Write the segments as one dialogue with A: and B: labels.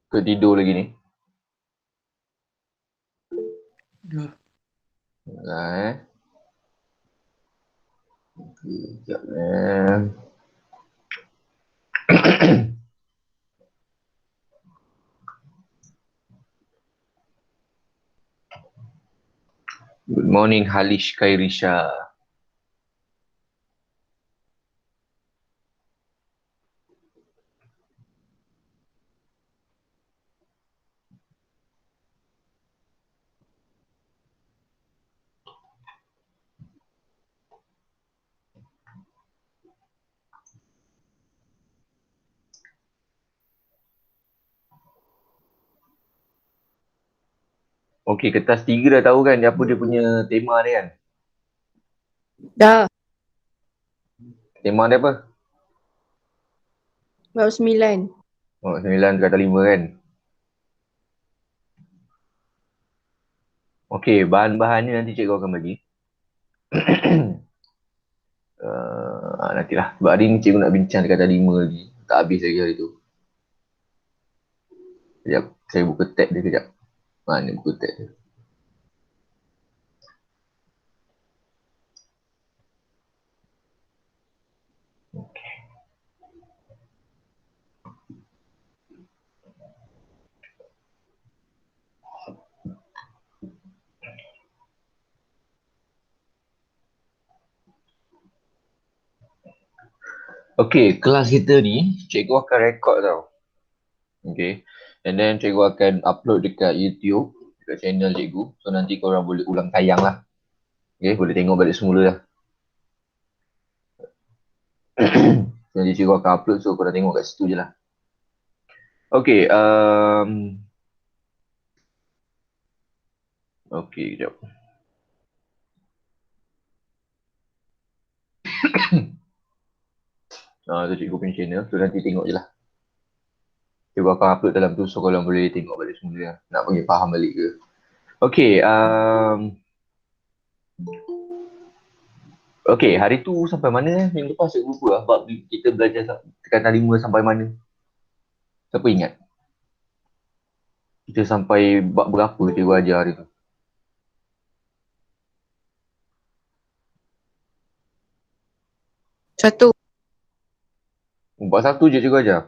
A: Ke tidur lagi ni?
B: Dah.
A: Dah Sekejap eh. Good morning Halish Khairisha. Okey, kertas 3 dah tahu kan apa dia punya tema dia kan?
B: Dah.
A: Tema dia apa?
B: Bab 9.
A: Oh, 9 kata 5 kan? Okey, bahan-bahan ni nanti cikgu akan bagi. Nantilah. Sebab hari ni cikgu nak bincang kata 5 lagi. Tak habis lagi hari tu. Sekejap, saya buka tab dia kejap. Mana buka tab dia? Okey, kelas kita ni cikgu akan rekod tau. Okey. And then cikgu akan upload dekat YouTube, dekat channel cikgu. So nanti korang boleh ulang tayang lah. Okey, boleh tengok balik semula lah. Nanti cikgu akan upload, so korang tengok kat situ je lah. Okey, okey, kejap. Tu cikgu punya channel, so nanti tengok je lah. Cikgu akan upload dalam tu, so korang boleh tengok balik semula lah. Nak bagi faham balik ke. Okey, okey, hari tu sampai mana minggu lepas saya lupa lah. Bab kita belajar tekanan 5 sampai mana. Siapa ingat? Kita sampai bab berapa cikgu ajar hari tu?
B: 1.
A: Bab 1 je cikgu ajar.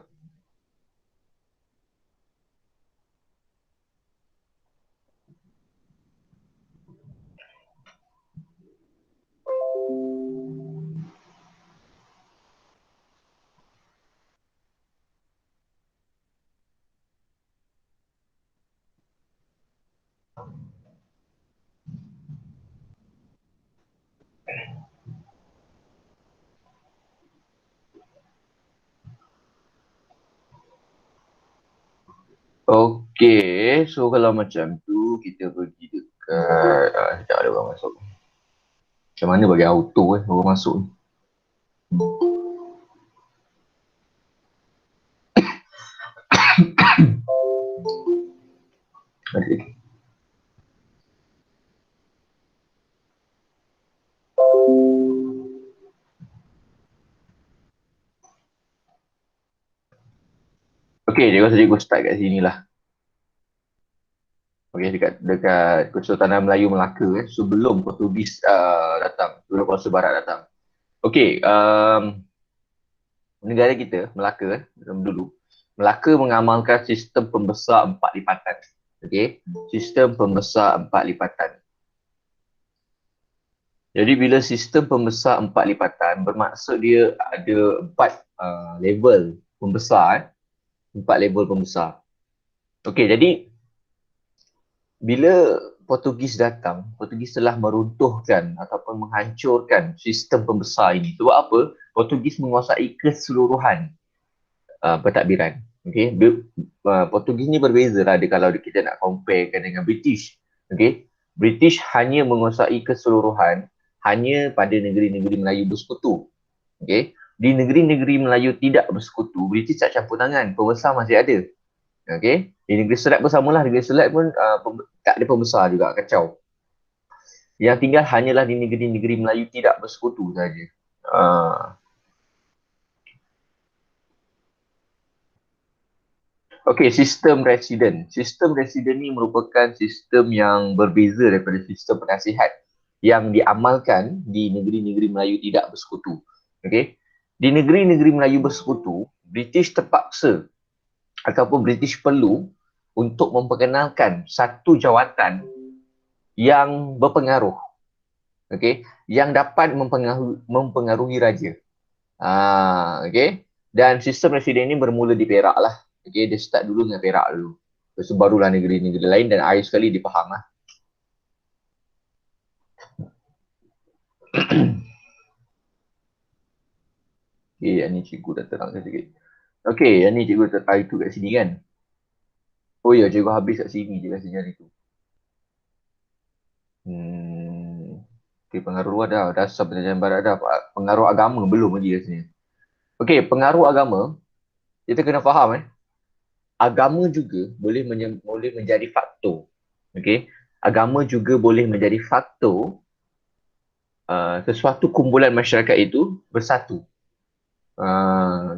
A: Okey, so kalau macam tu kita pergi dekat sekejap ada orang masuk. Macam mana bagi auto orang masuk ni? Okay. Okey, dia rasa cikgu start kat sini lah. Okey, dekat Kesultanan Melayu Melaka sebelum Portugis datang, sebelum Kuasa Barat datang. Okey, negara kita Melaka dulu Melaka mengamalkan sistem pembesar 4 lipatan. Okey, sistem pembesar 4 lipatan. Jadi bila sistem pembesar 4 lipatan bermaksud dia ada 4 level pembesar, 4 level pembesar. Okey, jadi bila Portugis datang, Portugis telah meruntuhkan ataupun menghancurkan sistem pembesar ini. Sebab apa? Portugis menguasai keseluruhan pentadbiran. Okay? Portugis ni berbeza lah kalau kita nak comparekan dengan British. Okay? British hanya menguasai keseluruhan hanya pada negeri-negeri Melayu bersekutu. Okay? Di negeri-negeri Melayu tidak bersekutu, British tak campur tangan, pembesar masih ada. Okay? Di negeri Selat pun samalah, negeri Selat pun tak ada pembesar juga, kacau. Yang tinggal hanyalah di negeri-negeri Melayu tidak bersekutu saja. Okey, sistem residen. Sistem residen ni merupakan sistem yang berbeza daripada sistem penasihat yang diamalkan di negeri-negeri Melayu tidak bersekutu. Okey. Di negeri-negeri Melayu bersekutu, British terpaksa ataupun British perlu untuk memperkenalkan satu jawatan yang berpengaruh. Okey, yang dapat mempengaruhi raja. Okay. Dan sistem residen ini bermula di Perak lah. Okay, dia start dulu dengan Perak dulu. Lepas tu barulah negeri-negeri lain dan akhir sekali dipaham lah. Okay, yang ni cikgu dah terangkan sikit. Okay, yang ni cikgu terang itu kat sini kan. Oh ya, cikgu habis kat sini je rasanya hari tu. Okay, pengaruh luar dah. Dasar penjajahan barat dah. Pengaruh agama belum lagi rasanya. Okay, pengaruh agama. Kita kena faham agama juga boleh menjadi faktor. Okay. Agama juga boleh menjadi faktor sesuatu kumpulan masyarakat itu bersatu.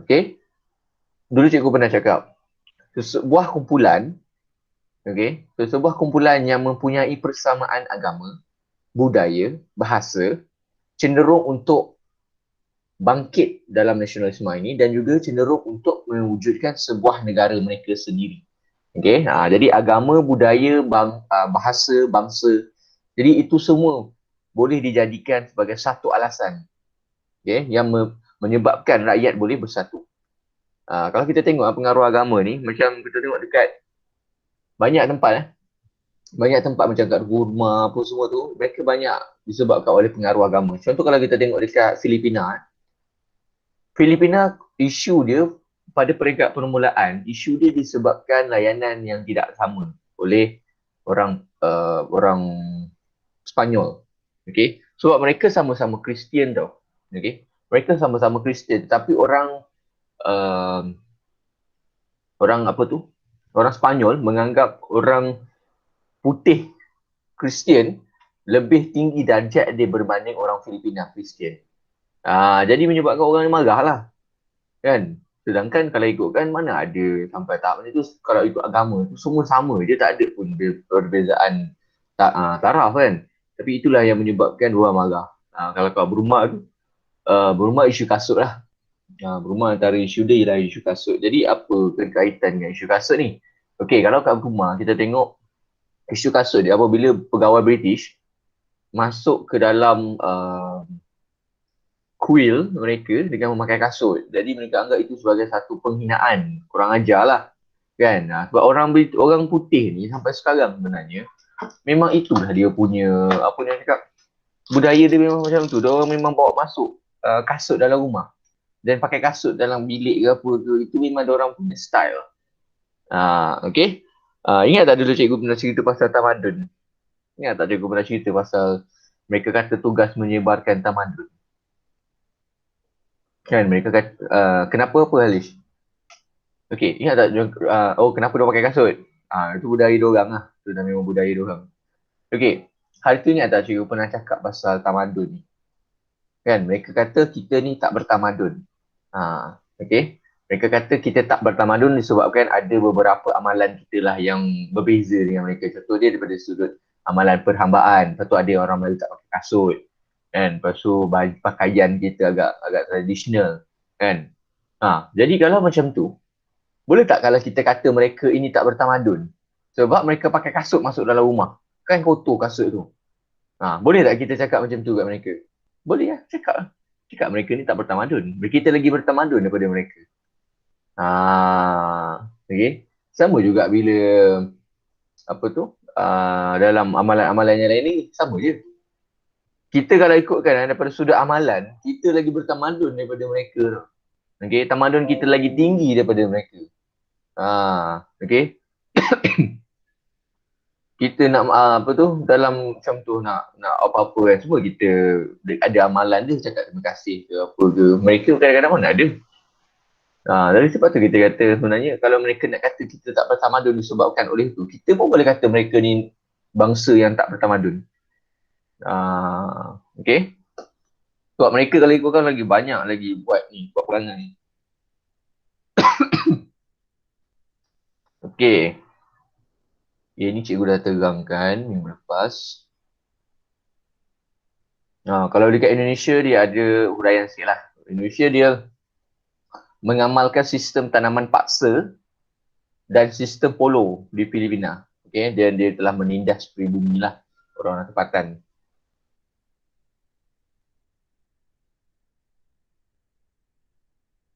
A: Okay. Dulu cikgu pernah cakap, sebuah kumpulan, okay, sebuah kumpulan yang mempunyai persamaan agama, budaya, bahasa, cenderung untuk bangkit dalam nasionalisme ini dan juga cenderung untuk mewujudkan sebuah negara mereka sendiri. Okay, jadi agama, budaya, bahasa, bangsa, jadi itu semua boleh dijadikan sebagai satu alasan, okay, yang menyebabkan rakyat boleh bersatu. Kalau kita tengok pengaruh agama ni, macam kita tengok dekat banyak tempat, banyak tempat macam kat Burma apa semua tu, mereka banyak disebabkan oleh pengaruh agama. Contoh kalau kita tengok dekat Filipina, Filipina isu dia pada peringkat permulaan, isu dia disebabkan layanan yang tidak sama oleh orang Spanyol. Okay? Sebab mereka sama-sama Kristian tau. Okay? Mereka sama-sama Kristian, tapi uh, orang apa tu? Orang Spanyol menganggap orang putih Kristian lebih tinggi darjat dia berbanding orang Filipina Kristian. Jadi menyebabkan orang marah lah. Kan? Sedangkan kalau ikutkan mana ada sampai tahap ni tu, kalau ikut agama tu semua sama, dia tak ada pun perbezaan taraf kan. Tapi itulah yang menyebabkan orang marah. Kalau kat Burma tu, Burma isu kasut lah. Burma antara isu dia ialah isu kasut. Jadi apa kaitan dengan isu kasut ni? Okey, kalau kat Burma kita tengok isu kasut dia apabila pegawai British masuk ke dalam kuil mereka dengan memakai kasut. Jadi mereka anggap itu sebagai satu penghinaan. Kurang ajar lah. Kan? Sebab orang putih ni sampai sekarang sebenarnya memang itulah dia punya apa ni cakap, budaya dia memang macam tu. Dia orang memang bawa masuk kasut dalam rumah. Dan pakai kasut dalam bilik ke apa ke, itu memang dia orang punya style. Okay? Ingat tak dulu cikgu pernah cerita pasal tamadun? Ingat tak cikgu pernah cerita pasal mereka kata tugas menyebarkan tamadun? Kan mereka kata, kenapa apa Halish? Okay, ingat tak, kenapa dia pakai kasut? Itu budaya diorang lah. Itu dah memang budaya diorang. Okay, hari tu ingat tak cikgu pernah cakap pasal tamadun ni? Kan, mereka kata kita ni tak bertamadun. Okay, mereka kata kita tak bertamadun disebabkan ada beberapa amalan kita lah yang berbeza dengan mereka. Contoh dia daripada sudut amalan perhambaan. Lepas tu ada orang Melayu tak pakai kasut. Kan, lepas tu pakaian kita agak tradisional. Kan, jadi kalau macam tu, boleh tak kalau kita kata mereka ini tak bertamadun? Sebab mereka pakai kasut masuk dalam rumah. Kan kotor kasut tu. Boleh tak kita cakap macam tu kat mereka? Boleh lah, cakap lah. Cakap mereka ni tak bertamadun. Kita lagi bertamadun daripada mereka. Okay. Sama juga bila apa tu, dalam amalan-amalan yang lain ni, sama je. Kita kalau ikutkan daripada sudut amalan, kita lagi bertamadun daripada mereka. Okay, tamadun kita lagi tinggi daripada mereka. Okay. Kita nak apa tu, dalam macam tu nak apa-apa kan, semua kita ada amalan dia cakap terima kasih ke apa ke. Mereka kadang-kadang pun ada. Dari sebab tu kita kata sebenarnya kalau mereka nak kata kita tak bertamadun disebabkan oleh itu, kita pun boleh kata mereka ni bangsa yang tak bertamadun. Okay. Sebab mereka kalau ikutkan lagi banyak lagi buat perangai ni. Okey. Ini cikgu dah terangkan minggu lepas. Kalau dekat Indonesia dia ada huraian sikit lah. Indonesia dia mengamalkan sistem tanaman paksa dan sistem polo di Filipina. Okay, dan dia telah menindas pribumi lah orang tempatan.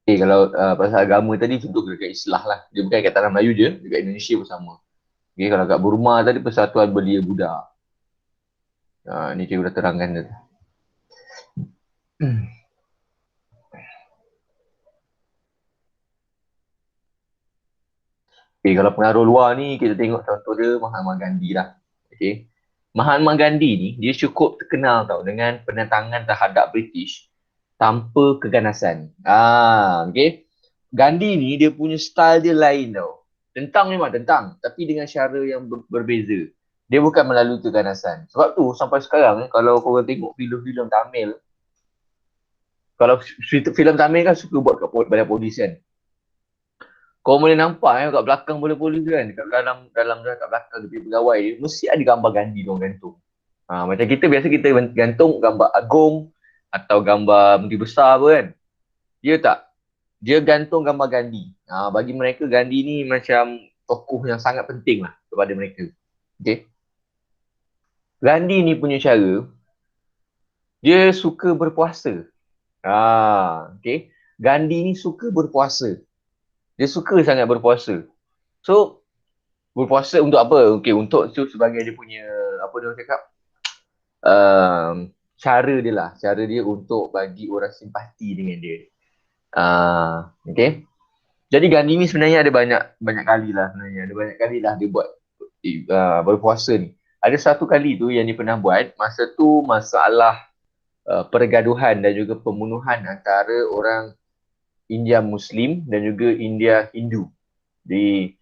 A: Okay, kalau pasal agama tadi contoh dekat Islah lah. Dia bukan kat tanah Melayu je, dekat Indonesia pun sama. Okay, kalau kat Burma tadi Persatuan Belia Buddha. Ni cikgu dah terangkan dia. Okay, kalau pengaruh luar ni kita tengok contoh dia Mahatma Gandhi lah. Okay. Mahatma Gandhi ni dia cukup terkenal tau dengan penentangan terhadap British tanpa keganasan. Okay. Gandhi ni dia punya style dia lain tau. Tentang memang tentang tapi dengan cara yang berbeza. Dia bukan melalui keganasan. Sebab tu sampai sekarang kalau korang tengok filem-filem Tamil, kalau filem Tamil kan suka buat kat badan polis kan. Kau boleh nampak kat belakang polis kan, kat dalam kat belakang dia pegawai dia mesti ada gambar Gandhi dia gantung. Macam kita biasa kita gantung gambar Agong atau gambar Menteri Besar apa kan. Dia tak. Dia gantung gambar Gandhi. Bagi mereka Gandhi ni macam tokoh yang sangat penting lah kepada mereka. Okay. Gandhi ni punya cara dia suka berpuasa. Okay. Gandhi ni suka berpuasa. Dia suka sangat berpuasa. So, berpuasa untuk apa? Okay, untuk tu sebagai dia punya, apa dia cakap, cara dia lah. Cara dia untuk bagi orang simpati dengan dia. Okay. Jadi Gandhi ni sebenarnya ada banyak kali lah sebenarnya. Ada banyak kali lah dia buat berpuasa ni. Ada satu kali tu yang dia pernah buat, masa tu masalah pergaduhan dan juga pembunuhan antara orang India Muslim dan juga India Hindu di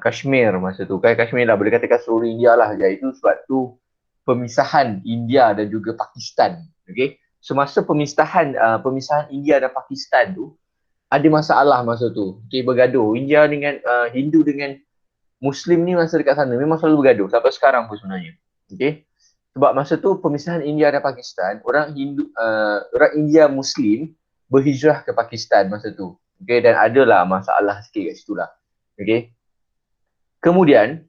A: Kashmir masa tu. Kan Kashmir lah, boleh katakan seluruh India lah. Iaitu sebab tu pemisahan India dan juga Pakistan. Okay? Semasa pemisahan India dan Pakistan tu, ada masalah masa tu. Okay, bergaduh. India dengan Hindu dengan Muslim ni masa dekat sana memang selalu bergaduh. Sampai sekarang pun sebenarnya. Okay? Sebab masa tu pemisahan India dan Pakistan, orang India Muslim berhijrah ke Pakistan masa tu. Okay, dan adalah masalah sikit kat situ lah. Okay. Kemudian,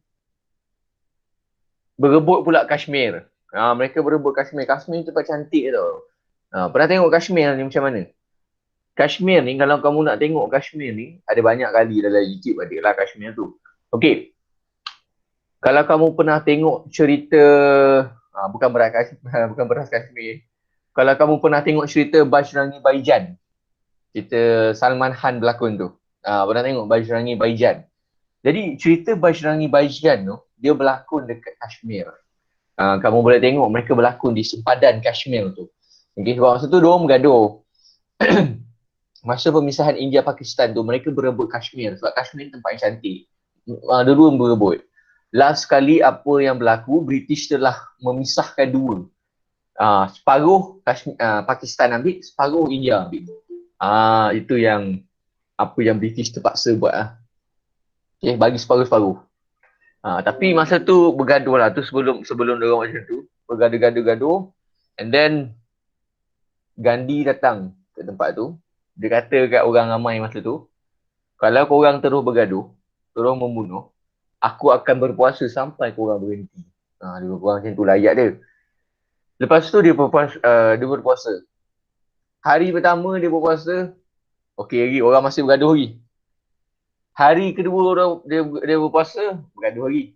A: berebut pula Kashmir. Mereka berebut Kashmir. Kashmir ni tempat cantik tau. Pernah tengok Kashmir ni macam mana? Kashmir ni, kalau kamu nak tengok Kashmir ni, ada banyak kali dalam YouTube ada lah Kashmir tu. Okay. Kalau kamu pernah tengok cerita, bukan beras Kashmir. Kalau kamu pernah tengok cerita Bajrangi Bhaijaan, cerita Salman Khan berlakon tu. Pernah tengok Bajrangi Bhaijaan. Jadi cerita Bajrangi Bhaijaan tu, dia berlakon dekat Kashmir. Kamu boleh tengok mereka berlakon di sempadan Kashmir tu. Okay, sebab masa tu diorang bergaduh. Masa pemisahan India-Pakistan tu, mereka berebut Kashmir. Sebab Kashmir tempat yang cantik. Dua-dua berebut. Last kali apa yang berlaku, British telah memisahkan dua. Separuh Pakistan ambil, separuh India ambil. Itu yang apa yang British terpaksa buat lah. Okay, bagi separuh-separuh. Tapi masa tu bergaduh lah tu sebelum dorang macam tu. Bergaduh-gaduh. And then Gandhi datang ke tempat tu. Dia kata kat orang ramai masa tu, kalau korang terus bergaduh, terus membunuh, aku akan berpuasa sampai korang berhenti. Dia berpuasa macam tu layak dia. Lepas tu dia berpuasa. Hari pertama dia berpuasa, okey lagi, orang masih bergaduh lagi. Hari kedua dia berpuasa, bergaduh lagi.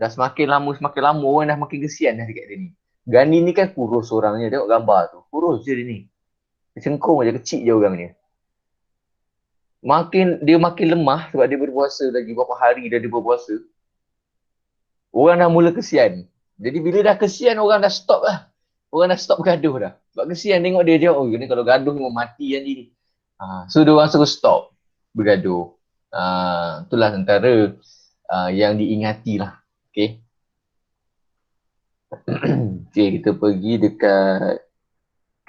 A: Dah semakin lama orang dah makin kesian dah dekat dia ni. Gandhi ni kan kurus orangnya, tengok gambar tu. Kurus je dia ni. Cengkung je, kecil je orangnya. Dia makin lemah sebab dia berpuasa lagi berapa hari dah dia berpuasa. Orang dah mula kesian. Jadi bila dah kesian, orang dah stop lah. Orang dah stop gaduh dah. Sebab kesian tengok dia, ni kalau gaduh ni mati kan ni. So dia orang suruh stop bergaduh. Itulah antara yang diingati lah. Okay. Okay, kita pergi dekat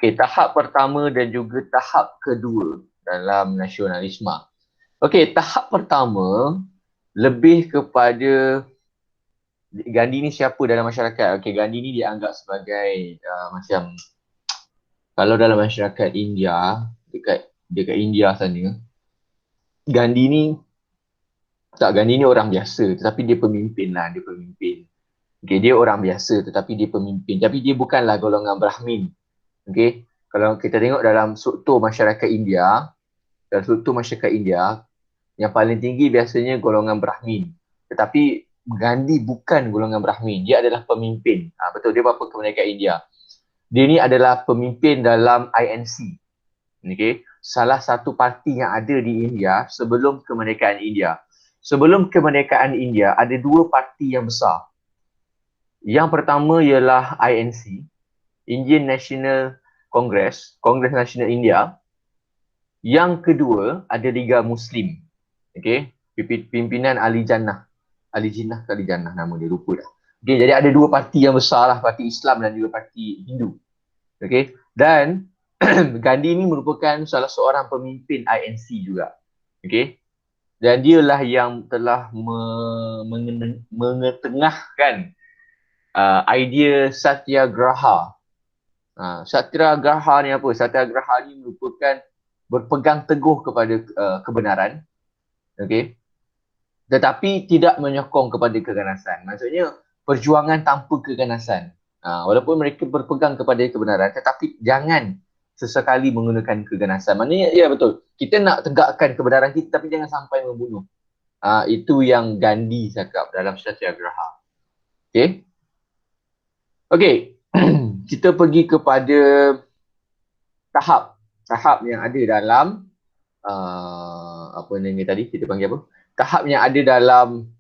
A: tahap pertama dan juga tahap kedua dalam nasionalisme. Okay, tahap pertama, lebih kepada Gandhi ni siapa dalam masyarakat? Okey, Gandhi ni dianggap sebagai macam kalau dalam masyarakat India, dekat India sana, Gandhi ni Gandhi ni orang biasa tetapi dia pemimpin lah, dia pemimpin. Okey, dia orang biasa tetapi dia pemimpin. Tapi dia bukanlah golongan Brahmin. Okey, kalau kita tengok dalam struktur masyarakat India, yang paling tinggi biasanya golongan Brahmin. Tetapi Gandhi bukan golongan Brahmin, dia adalah pemimpin. Betul, dia bapa kemerdekaan India. Dia ni adalah pemimpin dalam INC. Okay. Salah satu parti yang ada di India sebelum kemerdekaan India. Sebelum kemerdekaan India, ada dua parti yang besar. Yang pertama ialah INC, Indian National Congress, Kongres Nasional India. Yang kedua ada Liga Muslim. Okay. Pimpinan Ali Jinnah nama dia, lupa dah. Okay, jadi ada dua parti yang besar lah, parti Islam dan juga parti Hindu. Okay. Dan Gandhi ni merupakan salah seorang pemimpin INC juga. Okay. Dan dialah yang telah mengetengahkan idea Satyagraha. Satyagraha ni apa? Satyagraha ni merupakan berpegang teguh kepada kebenaran. Okay. Tetapi tidak menyokong kepada keganasan. Maksudnya perjuangan tanpa keganasan. Walaupun mereka berpegang kepada kebenaran, tetapi jangan sesekali menggunakan keganasan. Maknanya, ya betul. Kita nak tegakkan kebenaran kita tapi jangan sampai membunuh. Itu yang Gandhi cakap dalam Satyagraha. Okay. Okay. Kita pergi kepada tahap yang ada dalam apa nama tadi kita panggil apa? Tahap yang ada dalam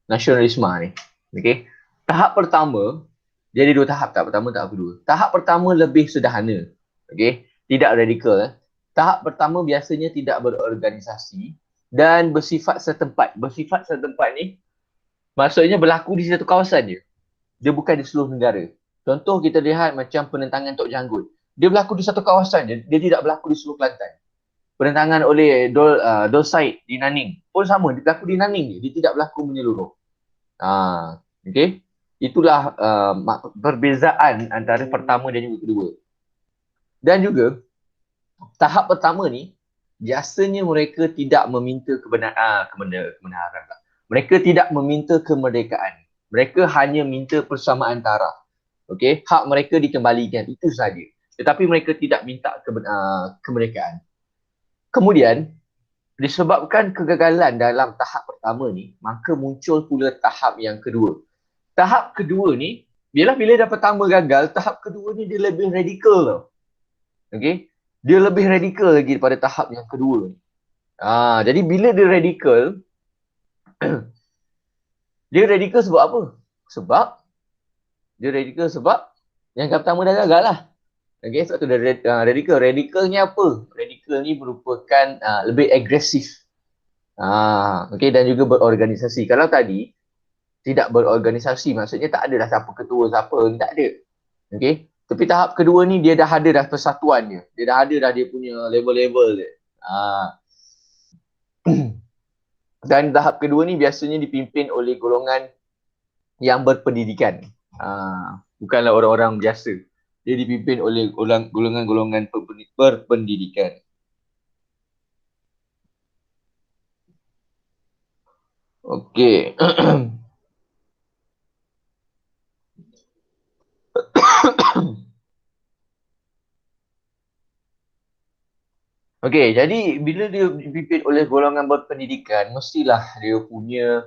A: nasionalisme ni. Okay. Tahap pertama, jadi dua tahap. Tahap pertama, tahap kedua. Tahap pertama lebih sederhana. Okay. Tidak radikal. Tahap pertama biasanya tidak berorganisasi dan bersifat setempat. Bersifat setempat ni maksudnya berlaku di satu kawasan je. Dia bukan di seluruh negara. Contoh kita lihat macam penentangan Tok Janggut. Dia berlaku di satu kawasan je. Dia tidak berlaku di seluruh Kelantan. Penentangan oleh Dol Said di Naning pun sama. Dia berlaku di Naning je. Dia tidak berlaku menyeluruh. Okay. Itulah perbezaan antara pertama dan juga kedua. Dan juga tahap pertama ni biasanya mereka tidak meminta kebenaran. Mereka tidak meminta kemerdekaan. Mereka hanya minta persamaan taraf. Okay? Hak mereka dikembalikan, itu sahaja. Tetapi mereka tidak minta kemerdekaan. Kemudian disebabkan kegagalan dalam tahap pertama ni, maka muncul pula tahap yang kedua. Tahap kedua ni, bila dah pertama gagal, tahap kedua ni dia lebih radikal tau. Okay? Dia lebih radikal lagi daripada tahap yang kedua ni. Jadi bila dia radikal, dia radikal sebab apa? Dia radikal sebab yang pertama dah gagal lah. Okay, sebab tu dia radikal. Radikalnya apa? Radikal ni merupakan lebih agresif. Okay, dan juga berorganisasi. Kalau tadi tidak berorganisasi, maksudnya tak ada dah siapa ketua, siapa, tak ada. Okay. Tapi tahap kedua ni dia dah ada dah persatuan dia. Dia dah ada dah dia punya level-level dia. Dan tahap kedua ni biasanya dipimpin oleh golongan yang berpendidikan. Bukanlah orang-orang biasa. Dia dipimpin oleh golongan-golongan berpendidikan. Okey. Okey, jadi bila dia dipimpin oleh golongan berpendidikan, mestilah dia punya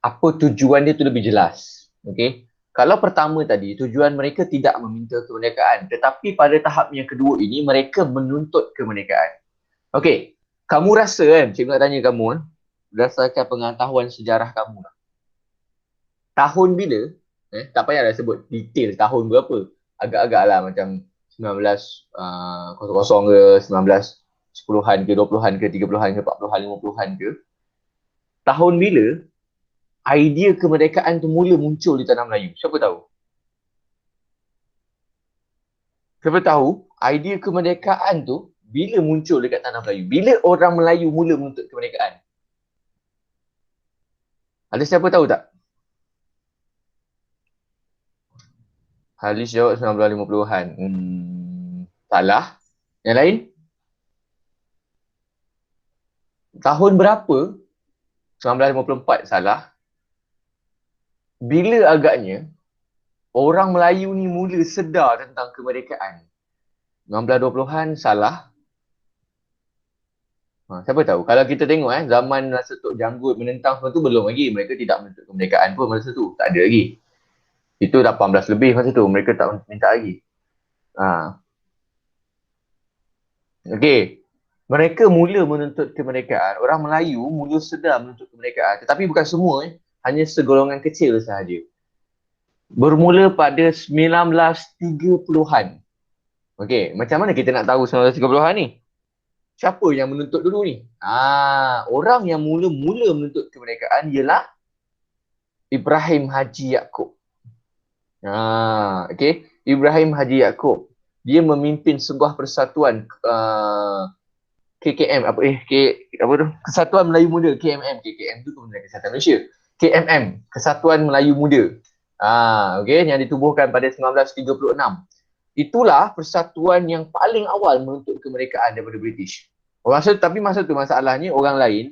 A: apa tujuan dia tu lebih jelas. Okey. Kalau pertama tadi, tujuan mereka tidak meminta kemerdekaan. Tetapi pada tahap yang kedua ini, mereka menuntut kemerdekaan. Okey. Kamu rasa kan, cikgu nak tanya kamu, berdasarkan pengetahuan sejarah kamu, tahun bila, tak payahlah sebut detail tahun berapa, agak-agak lah macam 1900 ke, 1910-an ke, 20-an ke, 30-an ke, 40-an, 50-an ke, tahun bila idea kemerdekaan tu mula muncul di tanah Melayu? Siapa tahu? Siapa tahu idea kemerdekaan tu bila muncul dekat tanah Melayu? Bila orang Melayu mula menuntut kemerdekaan? Ada siapa tahu tak? Halis jawab 1950-an. Salah. Yang lain? Tahun berapa? 1954 salah. Bila agaknya orang Melayu ni mula sedar tentang kemerdekaan? 1920-an salah. Siapa tahu? Kalau kita tengok zaman masa Tok Janggut menentang semua tu belum lagi. Mereka tidak menuntut kemerdekaan pun masa tu. Tak ada lagi. Itu 18 lebih masa tu. Mereka tak minta lagi. Okey. Mereka mula menuntut kemerdekaan. Orang Melayu mula sedar menuntut kemerdekaan. Tetapi bukan semua. Hanya segolongan kecil sahaja. Bermula pada 1930-an. Okey. Macam mana kita nak tahu 1930-an ni? Siapa yang menuntut dulu ni? Orang yang mula-mula menuntut kemerdekaan ialah Ibrahim Haji Yaakob. Okey. Ibrahim Haji Yaakob. Dia memimpin sebuah persatuan KKM Kesatuan Melayu Muda, KMM tu Kementerian Kesihatan Malaysia. KMM, Kesatuan Melayu Muda. Okey, yang ditubuhkan pada 1936. Itulah persatuan yang paling awal menuntut kemerdekaan daripada British. Tapi masa tu masalahnya orang Melayu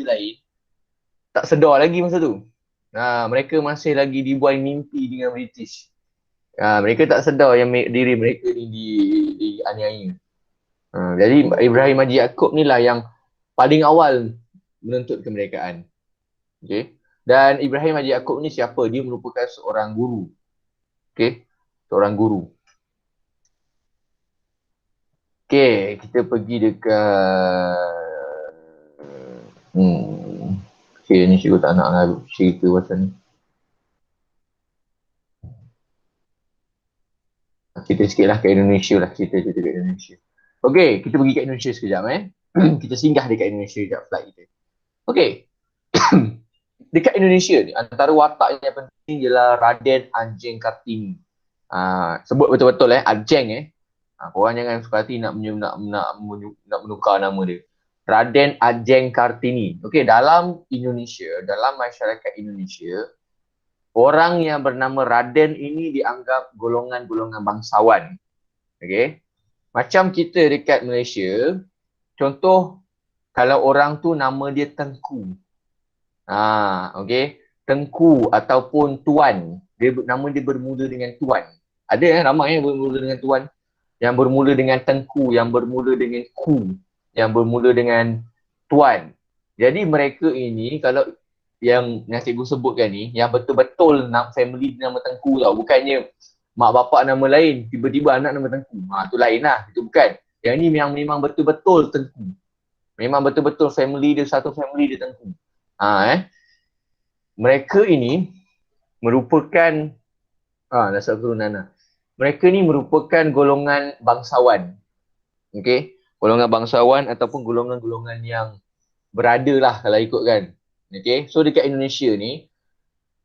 A: lain tak sedar lagi masa tu. Mereka masih lagi dibuai mimpi dengan British. Mereka tak sedar yang diri mereka ni dianiaya. Jadi Ibrahim Haji Yaakob ni lah yang paling awal menuntut kemerdekaan. Okay. Dan Ibrahim Haji Yaakob ni siapa? Dia merupakan seorang guru. Okay. Seorang guru. Okay. Kita pergi dekat okay, ni cikgu tak nak cerita pasal ni. Kita sikit lah ke Indonesia lah. Cerita ke Indonesia. Okay, kita pergi ke Indonesia sekejap Kita singgah dekat Indonesia sekejap flight kita. Okay. Dekat Indonesia ni, antara watak yang penting ialah Raden Ajeng Kartini. Sebut betul-betul Ajeng korang jangan suka hati nak menukar nama dia. Raden Ajeng Kartini. Okay, dalam Indonesia, dalam masyarakat Indonesia, orang yang bernama Raden ini dianggap golongan-golongan bangsawan. Okay. Macam kita dekat Malaysia, contoh kalau orang tu nama dia Tengku. Okay. Tengku ataupun Tuan. Nama dia bermula dengan Tuan. Ada ramai yang bermula dengan Tuan. Yang bermula dengan Tengku, yang bermula dengan Ku, yang bermula dengan Tuan. Jadi mereka ini kalau yang cikgu sebutkan ni, yang betul-betul family nama Tengku tau. Bukannya mak bapak nama lain, tiba-tiba anak nama Tengku. Tu lain lah. Itu bukan. Yang ni memang betul-betul Tengku. Memang betul-betul family dia, satu family dia Tengku. Mereka ini merupakan dasar keturunan. Mereka ni merupakan golongan bangsawan. Okay. Golongan bangsawan ataupun golongan-golongan yang berada lah kalau ikutkan. Okay. So dekat Indonesia ni,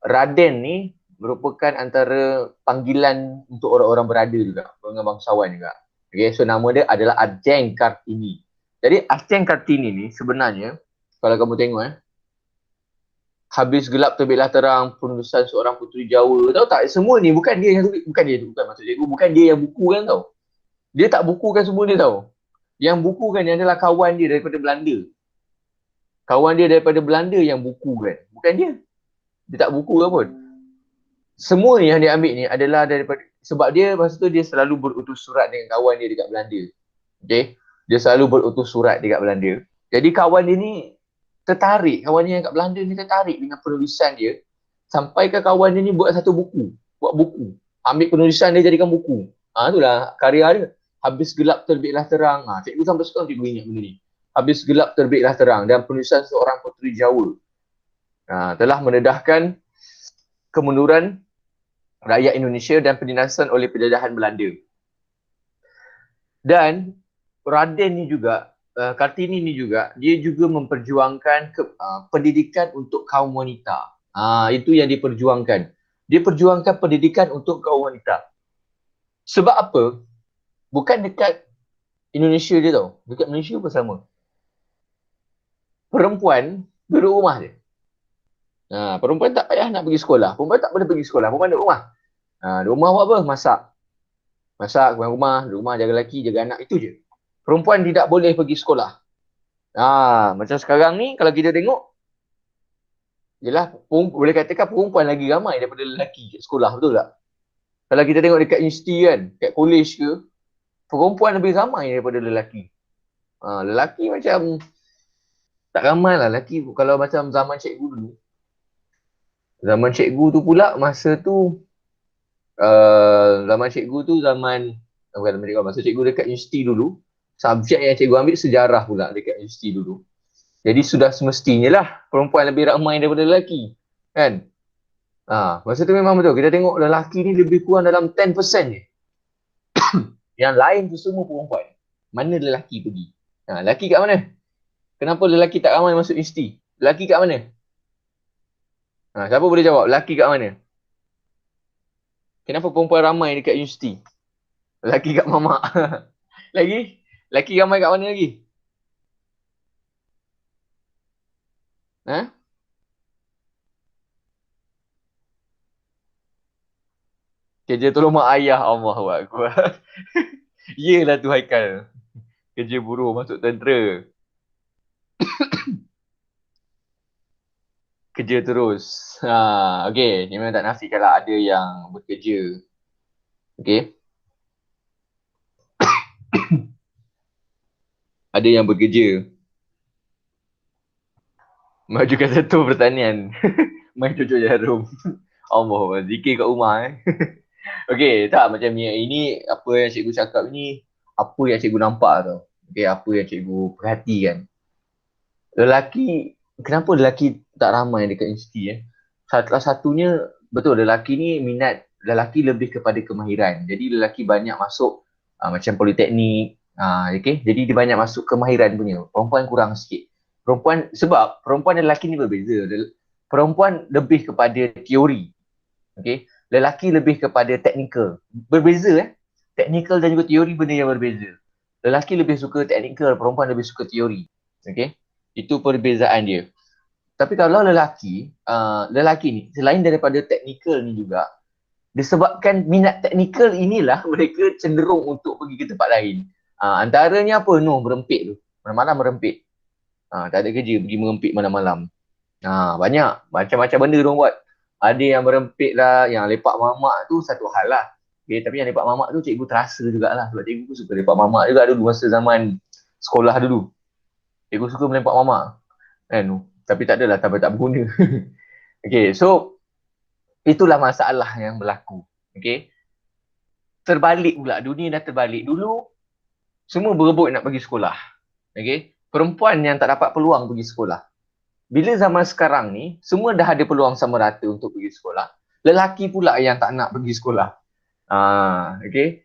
A: Raden ni merupakan antara panggilan untuk orang-orang berada juga, golongan bangsawan juga. Okay, so nama dia adalah Ajeng Kartini. Jadi Ajeng Kartini ni sebenarnya, kalau kamu tengok Habis Gelap Terbitlah Terang, Penulisan Seorang Puteri Jawa, tahu tak? Semua ni bukan dia yang tulis, maksud cikgu, bukan dia yang bukukan tau. Dia tak bukukan semua dia tau. Yang bukukan ni adalah kawan dia daripada Belanda. Kawan dia daripada Belanda yang bukukan, bukan dia. Dia tak buku pun. Semua yang dia ambil ni adalah daripada, sebab dia masa tu dia selalu berutus surat dengan kawan dia dekat Belanda. Okay. Dia selalu berutus surat dekat Belanda. Jadi kawan dia ni tertarik, kawan dia yang kat Belanda ni tertarik dengan penulisan dia. Sampai ke kawan dia ni buat satu buku. Buat buku. Ambil penulisan dia jadikan buku. Itulah karya dia. Habis Gelap Terbitlah Terang. Cikgu sampai sekarang cikgu ingat benda ni. Habis Gelap Terbitlah Terang dan Penulisan Seorang Puteri Jawa. Telah mendedahkan kemunduran rakyat Indonesia dan penindasan oleh penjajahan Belanda. Dan Raden ni juga, Kartini ni juga, dia juga memperjuangkan pendidikan untuk kaum wanita. Itu yang diperjuangkan. Dia perjuangkan pendidikan untuk kaum wanita. Sebab apa? Bukan dekat Indonesia je tau. Dekat Malaysia pun sama. Perempuan duduk rumah je. Perempuan tak payah nak pergi sekolah. Perempuan tak boleh pergi sekolah. Perempuan duduk rumah. Duduk rumah buat apa? Masak. Masak, keluar rumah, duduk rumah, jaga lelaki, jaga anak. Itu je. Perempuan tidak boleh pergi sekolah. Macam sekarang ni, kalau kita tengok, yelah, boleh katakan perempuan lagi ramai daripada lelaki kat sekolah, betul tak? Kalau kita tengok dekat universiti kan, kat college ke, perempuan lebih ramai daripada lelaki. Lelaki macam tak ramai lah lelaki. Kalau macam zaman cikgu dulu, zaman cikgu tu pula, masa tu, zaman cikgu tu zaman, bukan zaman cikgu, masa cikgu dekat universiti dulu, subjek yang cikgu ambil sejarah pula dekat universiti dulu. Jadi sudah semestinya lah perempuan lebih ramai daripada lelaki. Kan? Masa tu memang betul. Kita tengok lelaki ni lebih kurang dalam 10% je. Yang lain tu semua perempuan. Mana lelaki pergi? Lelaki kat mana? Kenapa lelaki tak ramai masuk universiti? Lelaki kat mana? Siapa boleh jawab? Lelaki kat mana? Kenapa perempuan ramai dekat universiti? Lelaki kat mamak. Lagi? Lelaki ramai kat mana lagi? Kerja tolong mak ayah. Allahuakbar. Yelah tu Haikal. Kerja buruh masuk tentera. Kerja terus. Okay. Ni memang tak nafikan lah ada yang bekerja. Okay. Ada yang bekerja. Majukan satu pertanian. Main cucuk jarum. Allah, zikir kat rumah Okay, tak macam ni. Ini apa yang cikgu cakap ni, apa yang cikgu nampak tau. Okay, apa yang cikgu perhatikan. Lelaki, kenapa lelaki tak ramai dekat universiti Salah satunya, betul lelaki ni minat, lelaki lebih kepada kemahiran. Jadi lelaki banyak masuk macam politeknik, okay? Jadi dia banyak masuk kemahiran punya. Perempuan kurang sikit. Sebab perempuan dan lelaki ni berbeza. Perempuan lebih kepada teori. Okay? Lelaki lebih kepada teknikal. Berbeza Teknikal dan juga teori benda yang berbeza. Lelaki lebih suka teknikal, perempuan lebih suka teori. Okay? Itu perbezaan dia. Tapi kalau lelaki ni, selain daripada teknikal ni juga, disebabkan minat teknikal inilah mereka cenderung untuk pergi ke tempat lain. Antaranya apa? Merempit tu. Malam-malam merempit. Tak ada kerja, pergi merempit malam-malam. Banyak. Macam-macam benda diorang buat. Ada yang merempit lah, yang lepak mamak tu satu hal lah. Okay, tapi yang lepak mamak tu cikgu terasa jugalah. Sebab cikgu suka lepak mamak juga dulu masa zaman sekolah dulu. Cikgu suka melempak mamak. Kan? Tapi tak adalah, tak berguna. Okay, so itulah masalah yang berlaku. Okay, terbalik pula, dunia dah terbalik. Dulu semua berebut nak pergi sekolah. Okay, perempuan yang tak dapat peluang pergi sekolah. Bila zaman sekarang ni, semua dah ada peluang sama rata untuk pergi sekolah. Lelaki pula yang tak nak pergi sekolah. Okay.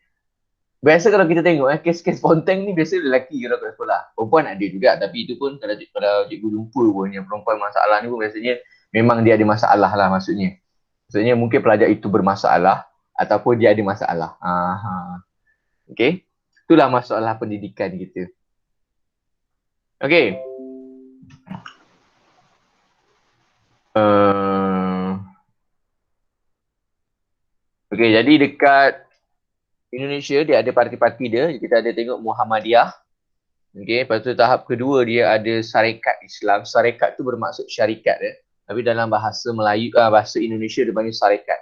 A: Biasa kalau kita tengok kes-kes ponteng ni biasa lelaki kalau kat sekolah. Perempuan ada juga, tapi itu pun kalau cikgu jumpa pun yang perempuan masalah ni pun biasanya memang dia ada masalah lah maksudnya. Maksudnya mungkin pelajar itu bermasalah ataupun dia ada masalah. Okay. Itulah masalah pendidikan kita. Okay. Okay, jadi dekat Indonesia dia ada parti-parti dia. Kita ada tengok Muhammadiyah. Okay, lepas tu tahap kedua dia ada Syarikat Islam. Syarikat tu bermaksud syarikat Tapi dalam bahasa Melayu, bahasa Indonesia dia panggil syarikat.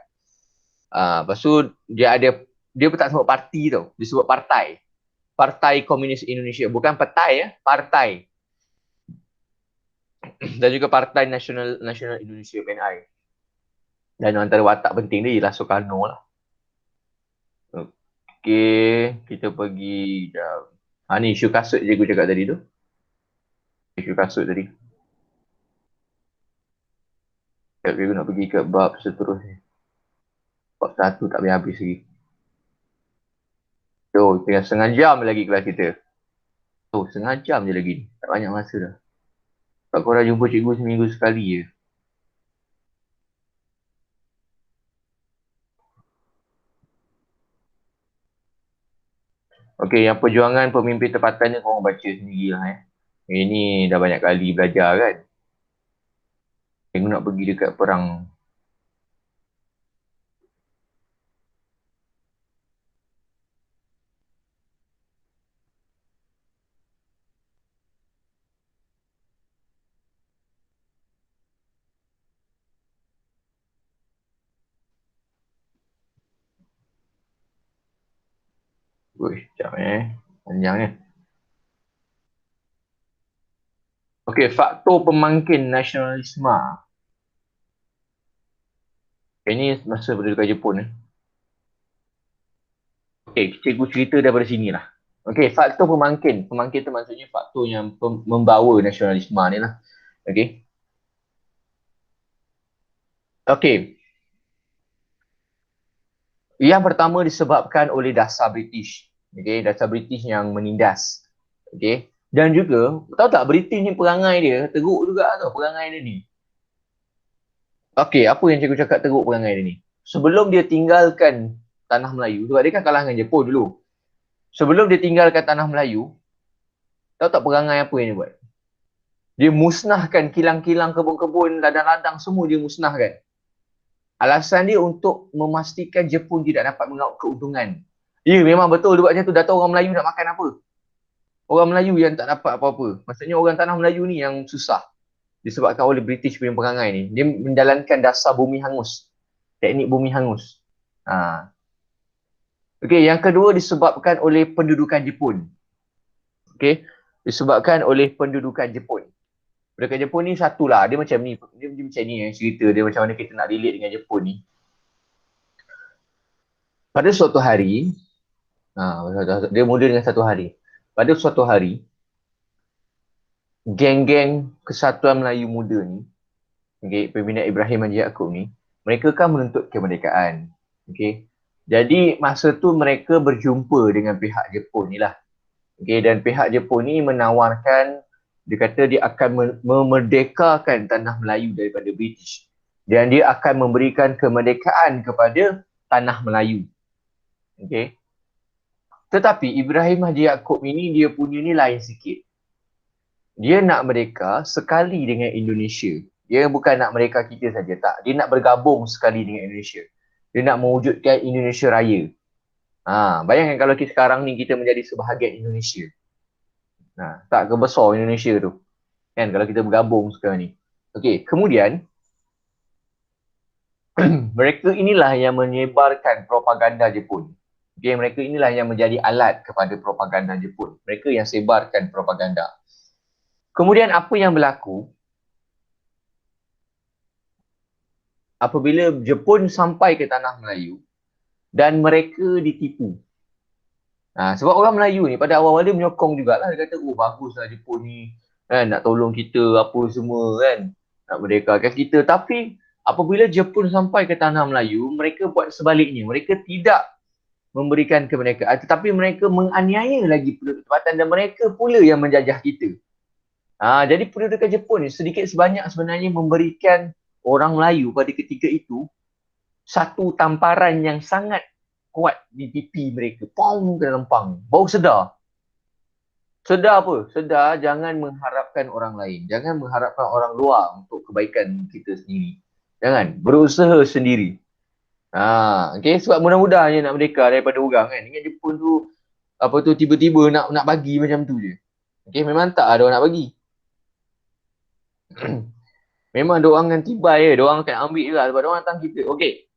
A: Lepas tu dia pun tak sebut parti tau. Dia sebut partai. Partai Komunis Indonesia. Bukan petai partai. Dan juga Partai Nasional Indonesia, PNI. Dan antara watak penting dia ialah Soekarno lah. Okay, kita pergi ni isu kasut je aku cakap tadi tu. Isu kasut tadi. Aku nak pergi ke bab seterusnya. Bab 1 tak habis lagi. Tinggal setengah jam lagi kelas kita. Setengah jam je lagi. Tak banyak masa dah. Tak korang jumpa cikgu seminggu sekali je. Okey, yang perjuangan pemimpin tempatannya korang baca sendirilah Ini dah banyak kali belajar kan. Tengok nak pergi dekat perang. Wih, sekejap Panjang ni. Okey, faktor pemangkin nasionalisme. Ini masa pendudukan Jepun Okey, cikgu cerita daripada sinilah. Okey, faktor pemangkin. Pemangkin tu maksudnya faktor yang membawa nasionalisme ni lah. Okey. Okey. Yang pertama disebabkan oleh dasar British. Okey, dasar British yang menindas. Okey. Dan juga, tahu tak British ni perangai dia teruk juga tau perangai dia ni. Okey, apa yang cikgu cakap teruk perangai dia ni? Sebelum dia tinggalkan tanah Melayu, sebab dia kan kalah dengan Jepun dulu. Sebelum dia tinggalkan tanah Melayu, tahu tak perangai apa yang dia buat? Dia musnahkan kilang-kilang kebun-kebun, ladang-ladang semua dia musnahkan. Alasan dia untuk memastikan Jepun tidak dapat mengaut keuntungan. Ya, memang betul dia buat macam tu. Dah tahu orang Melayu nak makan apa. Orang Melayu yang tak dapat apa-apa. Maksudnya orang tanah Melayu ni yang susah. Disebabkan oleh British punya perangai ni. Dia menjalankan dasar bumi hangus. Teknik bumi hangus. Okey, yang kedua disebabkan oleh pendudukan Jepun. Okey, disebabkan oleh pendudukan Jepun. Pendudukan Jepun ni satulah. Dia macam ni. Dia macam ni cerita dia macam mana kita nak relate dengan Jepun ni. Pada suatu hari, dia mula dengan satu hari. Pada suatu hari, geng-geng Kesatuan Melayu Muda ni, okay, pimpinan Ibrahim Haji Yaakob ni, mereka kan menuntut kemerdekaan. Okay. Jadi masa tu mereka berjumpa dengan pihak Jepun ni lah. Okay, dan pihak Jepun ni menawarkan, dia kata dia akan memerdekakan tanah Melayu daripada British. Dan dia akan memberikan kemerdekaan kepada tanah Melayu. Okay. Tetapi Ibrahim Haji Yaakob ini dia punya ni lain sikit. Dia nak mereka sekali dengan Indonesia. Dia bukan nak mereka kita saja, tak. Dia nak bergabung sekali dengan Indonesia. Dia nak mewujudkan Indonesia Raya. Bayangkan kalau kita sekarang ni kita menjadi sebahagian Indonesia. Tak kebesar Indonesia tu. Kan kalau kita bergabung sekarang ni. Okey, kemudian mereka inilah yang menyebarkan propaganda Jepun. Okay, mereka inilah yang menjadi alat kepada propaganda Jepun. Mereka yang sebarkan propaganda. Kemudian apa yang berlaku? Apabila Jepun sampai ke tanah Melayu dan mereka ditipu. Sebab orang Melayu ni pada awal-awal dia menyokong jugalah. Dia kata, baguslah Jepun ni. Kan, nak tolong kita apa semua kan. Nak merdekakan kita. Tapi apabila Jepun sampai ke tanah Melayu, mereka buat sebaliknya. Mereka tidak memberikan kemerdekaan, tetapi mereka menganiaya lagi penduduk tempatan dan mereka pula yang menjajah kita. Jadi pendudukan Jepun ni sedikit sebanyak sebenarnya memberikan orang Melayu pada ketika itu satu tamparan yang sangat kuat di pipi mereka. Pong ke dalam pang. Baru sedar. Sedar apa? Sedar jangan mengharapkan orang lain. Jangan mengharapkan orang luar untuk kebaikan kita sendiri. Jangan. Berusaha sendiri. Okay, sebab mudah-mudahnya nak merdeka daripada orang kan. Ingat Jepun tu apa tu tiba-tiba nak bagi macam tu je. Okay, memang tak ada orang nak bagi. Memang diorang kan tibai je, diorang akan ambil je lah sebab diorang datang kita. Okay,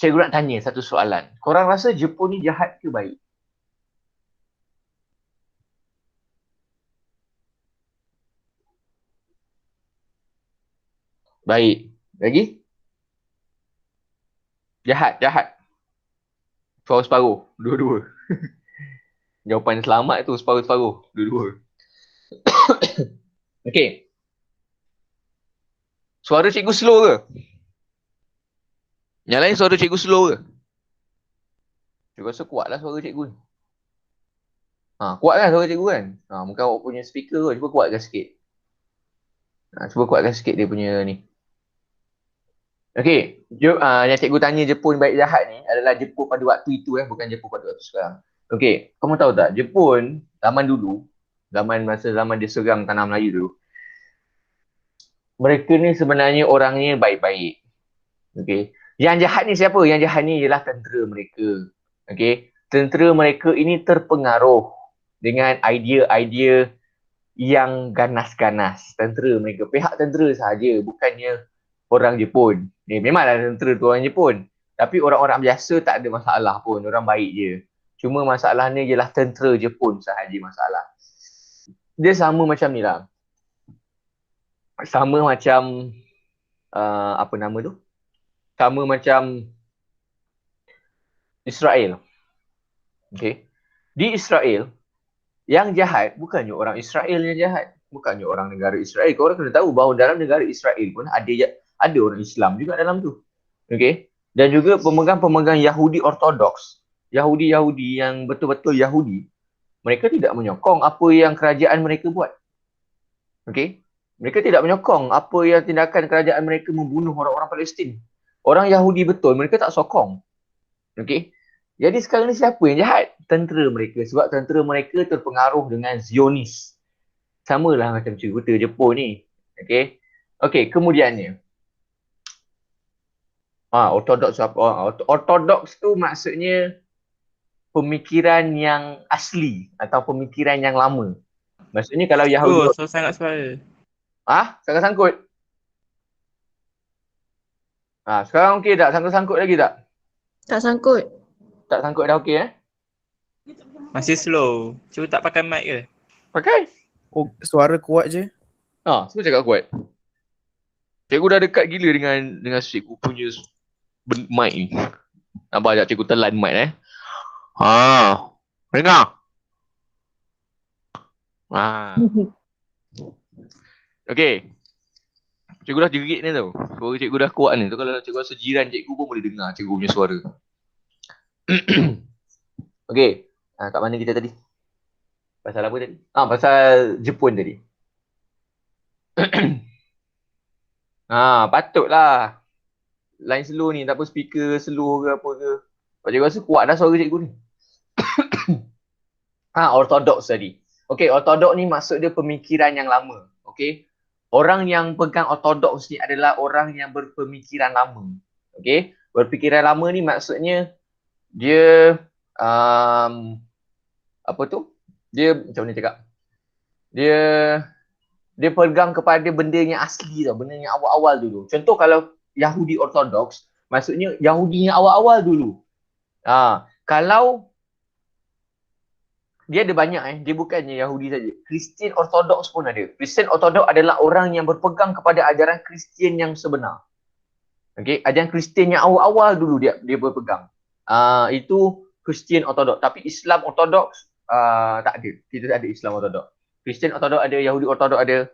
A: cikgu nak tanya satu soalan. Korang rasa Jepun ni jahat ke baik? Baik. Lagi? Jahat. Separuh-separuh. Dua-dua. Jawapan selamat tu separuh-separuh. Dua-dua. Okay. Suara cikgu slow ke? Yang lain suara cikgu slow ke? Cikgu rasa kuat lah suara cikgu ni. Kuat kan suara cikgu kan? Mungkin awak punya speaker tu. Cuba kuatkan sikit. Cuba kuatkan sikit dia punya ni. Okay. Yang cikgu tanya Jepun baik jahat ni adalah Jepun pada waktu itu bukan Jepun pada waktu sekarang. Okey, kamu tahu tak, Jepun zaman dulu, zaman dia serang tanah Melayu dulu, mereka ni sebenarnya orangnya baik-baik. Okey. Yang jahat ni siapa? Yang jahat ni ialah tentera mereka. Okey. Tentera mereka ini terpengaruh dengan idea-idea yang ganas-ganas. Tentera mereka, pihak tentera sahaja, bukannya orang Jepun. Memanglah tentera tu orang Jepun. Tapi orang-orang biasa tak ada masalah pun, orang baik je. Cuma masalahnya ialah tentera Jepun sahaja masalah. Dia sama macam ni lah. Sama macam apa nama tu? Sama macam Israel. Okay. Di Israel, yang jahat bukannya orang Israel yang jahat. Bukannya orang negara Israel. Korang kena tahu bahawa dalam negara Israel pun ada orang Islam juga dalam tu. Okay. Dan juga pemegang-pemegang Yahudi Ortodoks. Yahudi-Yahudi yang betul-betul Yahudi. Mereka tidak menyokong apa yang kerajaan mereka buat. Okay. Mereka tidak menyokong apa yang tindakan kerajaan mereka membunuh orang-orang Palestin. Orang Yahudi betul, mereka tak sokong. Okay. Jadi sekarang ni siapa yang jahat? Tentera mereka. Sebab tentera mereka terpengaruh dengan Zionis. Samalah macam cerita Jepun ni. Okay. Okay, kemudiannya. Ortodoks apa? Ortodoks tu maksudnya pemikiran yang asli atau pemikiran yang lama. Maksudnya kalau Yahudi...
C: so sangat suara.
A: Sangat sangkut? Sekarang okey tak? Sangkut-sangkut lagi tak?
B: Tak sangkut.
A: Tak sangkut dah okey
C: Masih slow. Cuba tak pakai mic ke?
A: Pakai?
D: Oh, suara kuat je.
A: Semua cakap kuat. Cikgu dah dekat gila dengan cikgu punya mic ni. Nampak tak cikgu telan mic dengar? Okey. Cikgu dah jerit ni tau. Suara cikgu dah kuat ni. Tu kalau cikgu rasa jiran cikgu pun boleh dengar cikgu punya suara. Okey. Kat mana kita tadi? Pasal apa tadi? Pasal Jepun tadi. Patutlah. Line slow ni, tak apa speaker slow ke apa ke. Pak cikgu rasa kuat dah suara cikgu ni. Ortodoks tadi. Okey, ortodoks ni maksud dia pemikiran yang lama. Okey. Orang yang pegang ortodoks ni adalah orang yang berpemikiran lama. Okey. Berpikiran lama ni maksudnya dia apa tu? Dia macam mana cakap? Dia pegang kepada benda yang asli tau, benda yang awal-awal dulu. Contoh kalau Yahudi Ortodoks, maksudnya Yahudi yang awal-awal dulu. Kalau dia ada banyak dia bukannya Yahudi saja. Kristian Ortodoks pun ada. Kristian Ortodoks adalah orang yang berpegang kepada ajaran Kristian yang sebenar. Okey, ajaran Kristian yang awal-awal dulu dia berpegang. Itu Kristian Ortodoks. Tapi Islam Ortodoks tak ada. Kita tak ada Islam Ortodoks. Kristian Ortodoks ada, Yahudi Ortodoks ada.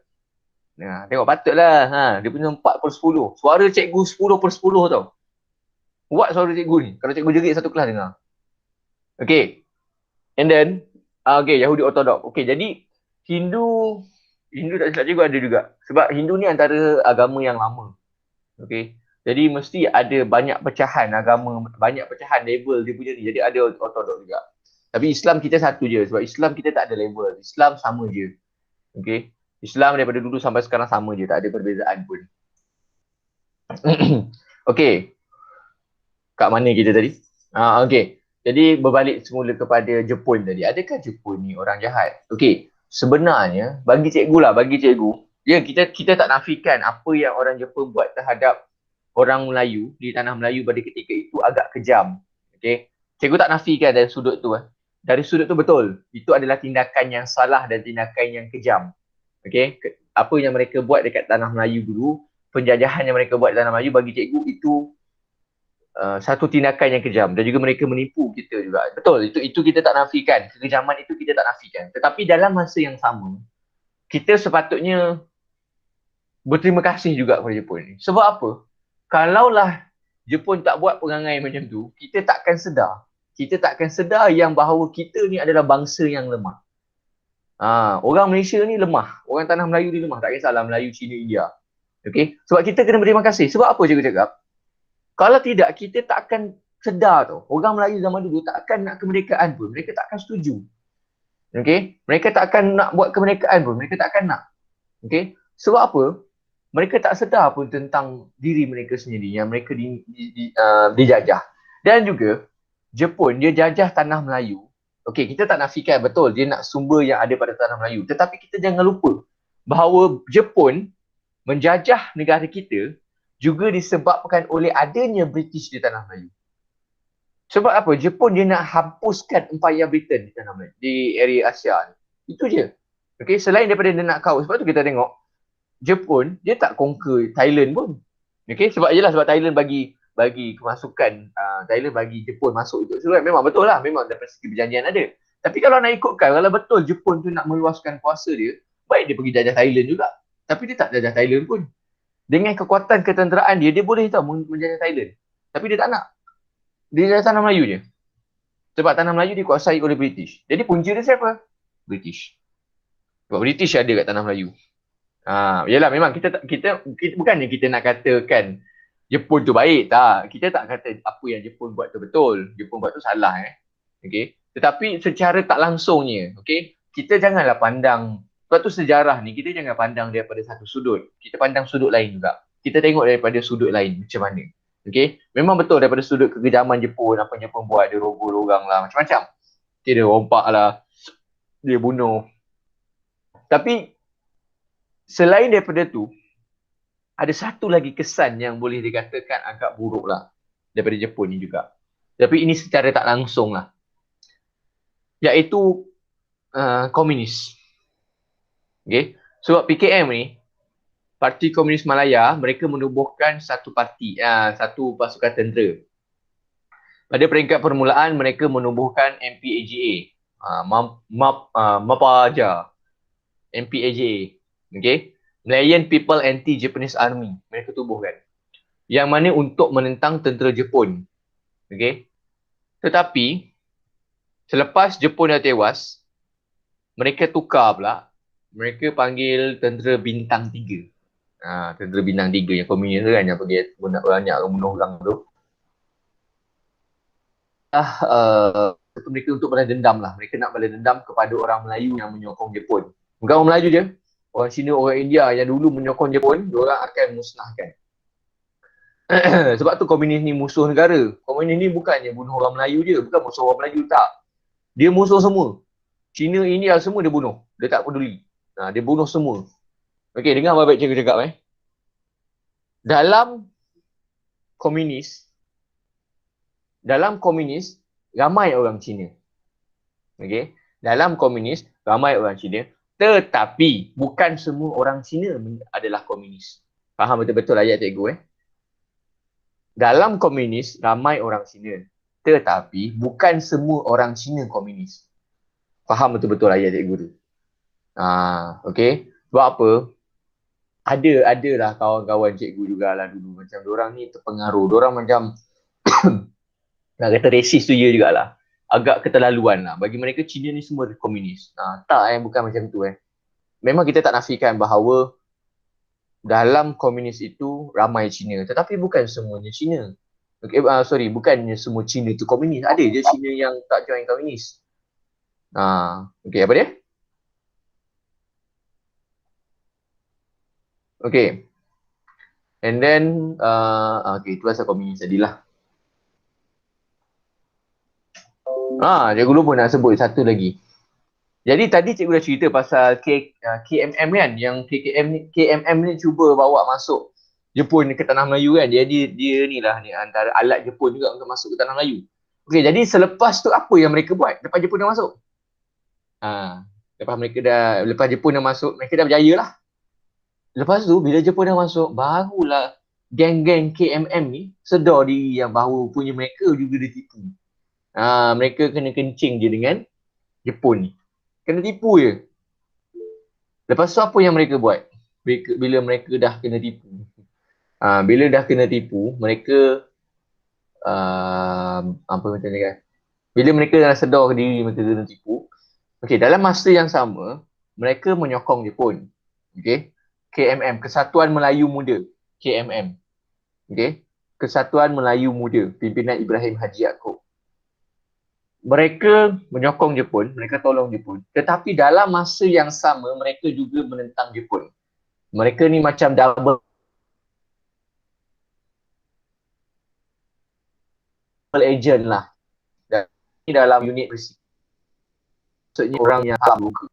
A: Tengok patutlah. Dia punya 4/10. Suara cikgu 10/10 tau. Kuat suara cikgu ni. Kalau cikgu jerit satu kelas dengar. Okay. And then, Yahudi Ortodoks. Okay, jadi Hindu tak silap cikgu ada juga. Sebab Hindu ni antara agama yang lama. Okay. Jadi mesti ada banyak pecahan agama, banyak pecahan label dia punya ni. Jadi ada Ortodoks juga. Tapi Islam kita satu je. Sebab Islam kita tak ada label. Islam sama je. Okay. Islam daripada dulu sampai sekarang sama je. Tak ada perbezaan pun. Okay. Kat mana kita tadi? Okay. Jadi berbalik semula kepada Jepun tadi. Adakah Jepun ni orang jahat? Okay. Sebenarnya, bagi cikgu, ya kita tak nafikan apa yang orang Jepun buat terhadap orang Melayu di tanah Melayu pada ketika itu agak kejam. Okay. Cikgu tak nafikan dari sudut tu. Dari sudut tu betul. Itu adalah tindakan yang salah dan tindakan yang kejam. Okay. Apa yang mereka buat dekat tanah Melayu dulu, penjajahan yang mereka buat di tanah Melayu bagi cikgu itu satu tindakan yang kejam dan juga mereka menipu kita juga. Betul, itu kita tak nafikan. Kekejaman itu kita tak nafikan. Tetapi dalam masa yang sama, kita sepatutnya berterima kasih juga kepada Jepun ni. Sebab apa? Kalaulah Jepun tak buat perangai macam tu, kita takkan sedar. Kita takkan sedar yang bahawa kita ni adalah bangsa yang lemah. Orang Malaysia ni lemah. Orang tanah Melayu ni lemah. Tak kisahlah Melayu, Cina, India. Okay? Sebab kita kena berterima kasih. Sebab apa cikgu cakap? Kalau tidak, kita tak akan sedar tau. Orang Melayu zaman dulu tak akan nak kemerdekaan pun. Mereka tak akan setuju. Okay? Mereka tak akan nak buat kemerdekaan pun. Mereka tak akan nak. Okay? Sebab apa? Mereka tak sedar pun tentang diri mereka sendiri yang mereka dijajah. Dan juga Jepun dia jajah tanah Melayu. Okey, kita tak nafikan betul dia nak sumber yang ada pada tanah Melayu. Tetapi kita jangan lupa bahawa Jepun menjajah negara kita juga disebabkan oleh adanya British di tanah Melayu. Sebab apa? Jepun dia nak hapuskan empayar Britain di tanah Melayu, di area Asia ni. Itu je. Okey, selain daripada dia nak kau, sebab tu kita tengok Jepun dia tak conquer Thailand pun. Okey, sebab Thailand bagi kemasukan, Thailand bagi Jepun masuk ikut surat. Memang betul lah, memang daripada segi perjanjian ada. Tapi kalau nak ikutkan, kalau betul Jepun tu nak meluaskan kuasa dia, baik dia pergi jajah Thailand juga. Tapi dia tak jajah Thailand pun. Dengan kekuatan ketenteraan dia boleh tahu menjajah Thailand. Tapi dia tak nak. Dia jajah tanah Melayu je. Sebab tanah Melayu dikuasai oleh British. Jadi punca dia siapa? British. Sebab British ada kat tanah Melayu. Yalah, memang kita bukannya kita nak katakan Jepun tu baik, tak. Kita tak kata apa yang Jepun buat tu betul. Jepun buat tu salah. Okay. Tetapi secara tak langsungnya, okay, kita janganlah pandang, sebab tu sejarah ni kita jangan pandang daripada satu sudut. Kita pandang sudut lain juga. Kita tengok daripada sudut lain macam mana. Okay. Memang betul daripada sudut kekejaman Jepun, apa yang Jepun buat, dia roboh orang lah, macam-macam. Dia rompak lah, dia bunuh. Tapi selain daripada tu, ada satu lagi kesan yang boleh dikatakan agak buruk lah daripada Jepun ni juga. Tapi ini secara tak langsung lah. Iaitu komunis. Okay. Sebab PKM ni, Parti Komunis Malaya, mereka menubuhkan satu parti, satu pasukan tentera. Pada peringkat permulaan, mereka menubuhkan MPAGA. MAPAJA. MPAGA. Okay. Malayan People Anti-Japanese Army. Mereka tubuhkan. Yang mana untuk menentang tentera Jepun. Okay. Tetapi, selepas Jepun dah tewas, mereka tukar pula. Mereka panggil tentera bintang 3. Tentera bintang 3 yang komunis kan, yang pergi banyak bunuh orang tu. Mereka untuk balas dendam lah. Mereka nak balas dendam kepada orang Melayu yang menyokong Jepun. Bukan orang Melayu je. Orang Cina, orang India yang dulu menyokong Jepun, diorang akan musnahkan. Sebab tu komunis ni musuh negara. Komunis ni bukannya bunuh orang Melayu je. Bukan musuh orang Melayu, tak. Dia musuh semua. Cina, India semua dia bunuh. Dia tak peduli. Dia bunuh semua. Okey, dengar baik-baik cikgu cakap. Dalam komunis, ramai orang Cina. Okey, dalam komunis, ramai orang Cina. Tetapi, bukan semua orang Cina adalah komunis. Faham betul-betul ayat cikgu Dalam komunis, ramai orang Cina. Tetapi, bukan semua orang Cina komunis. Faham betul-betul ayat cikgu tu. Okey. Sebab apa? Adalah kawan-kawan cikgu jugalah dulu. Macam diorang ni terpengaruh. Diorang macam nak kata racist tu ya jugalah. Agak keterlaluan lah. Bagi mereka Cina ni semua komunis. Bukan macam tu Memang kita tak nafikan bahawa dalam komunis itu ramai Cina. Tetapi bukan semuanya Cina. Okay, bukannya semua Cina tu komunis. Ada je Cina yang tak join komunis. Okay, apa dia? Okay. And then, okay, itu pasal komunis tadilah. Cikgu lupa nak sebut satu lagi. Jadi tadi cikgu dah cerita pasal KMM kan, yang KMM ni cuba bawa masuk Jepun ke tanah Melayu kan. Jadi dia ni lah ni antara alat Jepun juga untuk masuk ke tanah Melayu. Okey, jadi selepas tu apa yang mereka buat lepas Jepun dah masuk? Lepas Jepun dah masuk, mereka dah berjaya lah. Lepas tu bila Jepun dah masuk, barulah geng-geng KMM ni sedar diri yang bahawa punya mereka juga ditipu. Mereka kena kencing je dengan Jepun ni. Kena tipu je. Lepas tu apa yang mereka buat? Bila mereka dah kena tipu. Bila dah kena tipu, mereka bila mereka dah sedar diri mereka kena tipu. Okey, dalam masa yang sama, mereka menyokong Jepun. Okey. KMM, Kesatuan Melayu Muda. KMM. Okey. Kesatuan Melayu Muda, pimpinan Ibrahim Haji Yaakob. Mereka menyokong Jepun, mereka tolong Jepun. Tetapi dalam masa yang sama, mereka juga menentang Jepun. Mereka ni macam double agent lah. Dan ini dalam unit presiden. Maksudnya orang yang tak muka.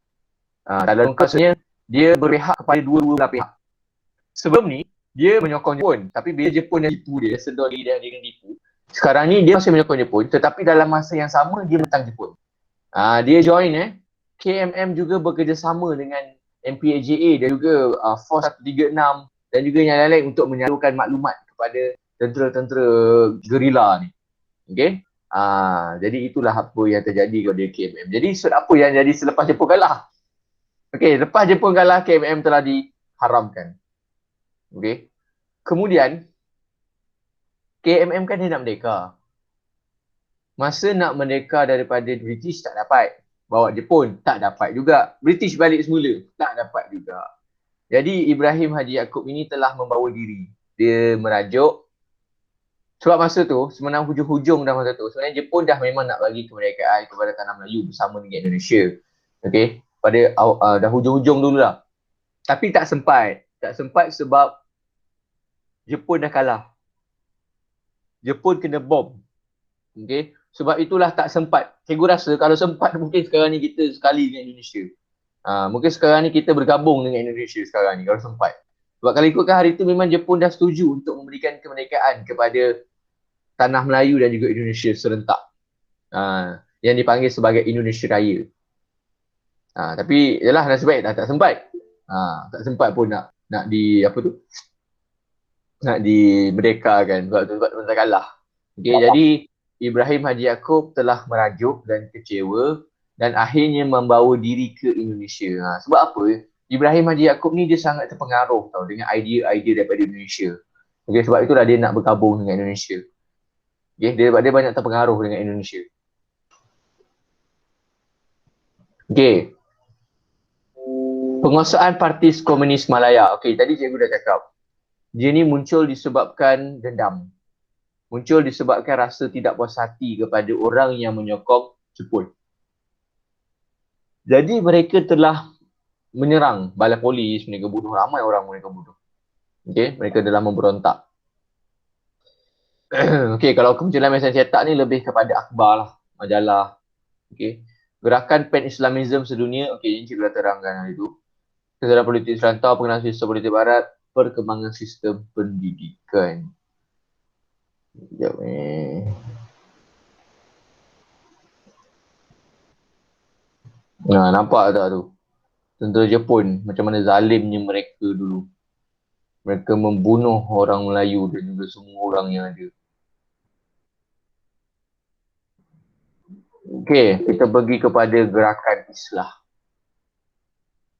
A: Dalam maksudnya, dia berpihak kepada dua-dua belah pihak. Sebelum ni, dia menyokong Jepun. Tapi bila Jepun yang tipu dia, sedar diri dia dengan tipu. Sekarang ni, dia masih menyokong Jepun. Tetapi dalam masa yang sama, dia menentang Jepun. Dia join KMM juga bekerjasama dengan MPAJA dan juga Force 136 dan juga yang lain-lain untuk menyalurkan maklumat kepada tentera-tentera gerila ni. Okay? Jadi itulah apa yang terjadi kepada KMM. Jadi apa yang jadi selepas Jepun kalah? Okay, lepas Jepun kalah, KMM telah diharamkan. Okay. Kemudian, KMM kan dia nak merdeka. Masa nak merdeka daripada British tak dapat. Bawa Jepun tak dapat juga. British balik semula tak dapat juga. Jadi Ibrahim Haji Yaakob ini telah membawa diri. Dia merajuk. Sebab masa tu, sebenarnya hujung-hujung dah masa tu, sebenarnya Jepun dah memang nak bagi kemerdekaan kepada tanah Melayu bersama dengan Indonesia. Okay. Pada dah hujung-hujung dulu lah. Tapi tak sempat. Tak sempat sebab Jepun dah kalah. Jepun kena bom. Okay. Sebab itulah tak sempat. Cikgu rasa kalau sempat mungkin sekarang ni kita sekali dengan Indonesia. Mungkin sekarang ni kita bergabung dengan Indonesia sekarang ni kalau sempat. Sebab kalau ikutkan hari tu memang Jepun dah setuju untuk memberikan kemerdekaan kepada tanah Melayu dan juga Indonesia serentak. Yang dipanggil sebagai Indonesia Raya. Tapi yalah nasib baik tak sempat. Tak sempat pun nak nak dimerdekakan sebab tak kalah. Okay, jadi Ibrahim Haji Yaakob telah merajuk dan kecewa dan akhirnya membawa diri ke Indonesia. Sebab apa? Ibrahim Haji Yaakob ni dia sangat terpengaruh tau dengan idea-idea daripada Indonesia. Okay, sebab itulah dia nak bergabung dengan Indonesia. Okay, dia banyak terpengaruh dengan Indonesia. Okay. Penguasaan Parti Komunis Malaya. Okay, tadi cikgu dah cakap. Dia ni muncul disebabkan dendam. Muncul disebabkan rasa tidak puas hati kepada orang yang menyokong Jepun. Jadi mereka telah menyerang balai polis, mereka bunuh ramai orang mereka bunuh. Okay, mereka telah memberontak. Okay, kalau kemunculan media cetak ni lebih kepada akhbar lah, majalah. Okay. Gerakan Pan-Islamism sedunia, okay, ini cikgu dah terangkan hari itu. Kesedaran politik serantau, pengenalan sistem politik barat, perkembangan sistem pendidikan. Sekejap ni. Nampak tak tu? Tentera Jepun, macam mana zalimnya mereka dulu. Mereka membunuh orang Melayu dan juga semua orang yang ada. Okey, kita pergi kepada gerakan Islah.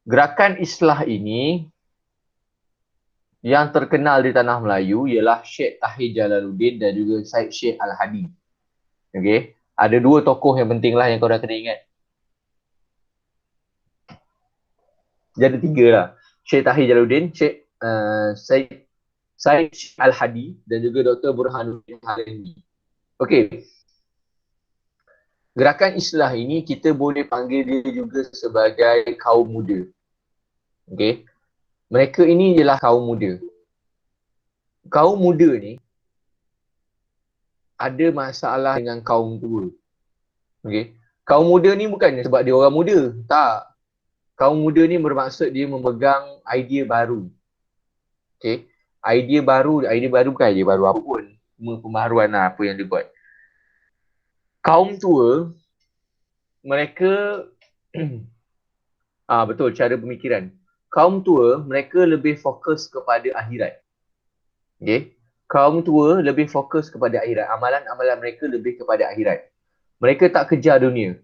A: Gerakan Islah ini yang terkenal di tanah Melayu ialah Syekh Tahir Jalaluddin dan juga Syed Syekh Al-Hadi. Okey, ada dua tokoh yang penting lah yang kau dah kena ingat. Jadi ada tiga lah. Syekh Tahir Jalaluddin, Syed Syekh Al-Hadi dan juga Dr. Burhanuddin Halendi. Okey. Gerakan Islah ini kita boleh panggil dia juga sebagai kaum muda. Okey. Mereka ini ialah kaum muda. Kaum muda ni ada masalah dengan kaum tua. Okey. Kaum muda ni bukannya sebab dia orang muda. Tak. Kaum muda ni bermaksud dia memegang idea baru. Okey. Idea baru bukan idea baru apa pun. Semua pembaharuan lah apa yang dia buat. Kaum tua, mereka betul cara pemikiran. Kaum tua, mereka lebih fokus kepada akhirat. Okay. Kaum tua lebih fokus kepada akhirat. Amalan-amalan mereka lebih kepada akhirat. Mereka tak kejar dunia.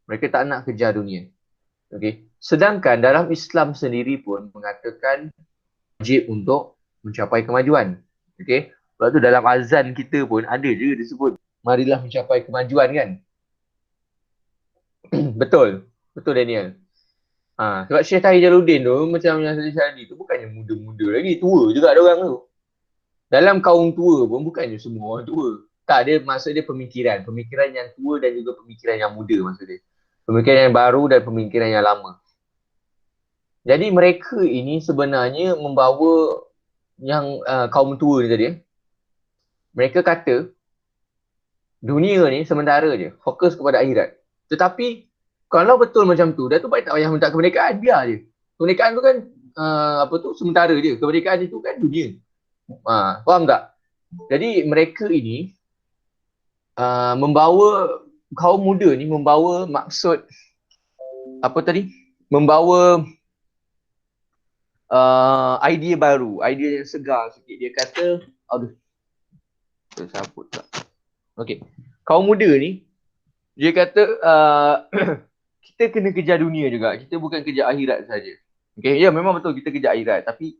A: Mereka tak nak kejar dunia. Okay. Sedangkan dalam Islam sendiri pun mengatakan wajib untuk mencapai kemajuan. Okay. Sebab tu dalam azan kita pun ada je disebut marilah mencapai kemajuan kan. Betul. Betul Daniel. Sebab Syekh Tahir Jalaluddin tu macam yang saya cakap tu bukannya muda-muda lagi, tua juga ada orang tu. Dalam kaum tua pun bukannya semua orang tua. Tak, dia maksud dia pemikiran. Pemikiran yang tua dan juga pemikiran yang muda maksud dia. Pemikiran yang baru dan pemikiran yang lama. Jadi mereka ini sebenarnya membawa yang kaum tua ni tadi. Mereka kata dunia ni sementara je. Fokus kepada akhirat. Tetapi kalau betul macam tu, dah tu baik tak payah minta kemerdekaan. Biar je. Kemerdekaan tu kan sementara je. Kemerdekaan itu kan dunia. Faham tak? Jadi mereka ini membawa kaum muda ni membawa maksud apa tadi? Membawa idea baru, idea yang segar sikit. Dia kata, aduh, tersabut tak. Okey. Kaum muda ni dia kata kita kena kejar dunia juga. Kita bukan kejar akhirat saja. Okey, ya memang betul kita kejar akhirat, tapi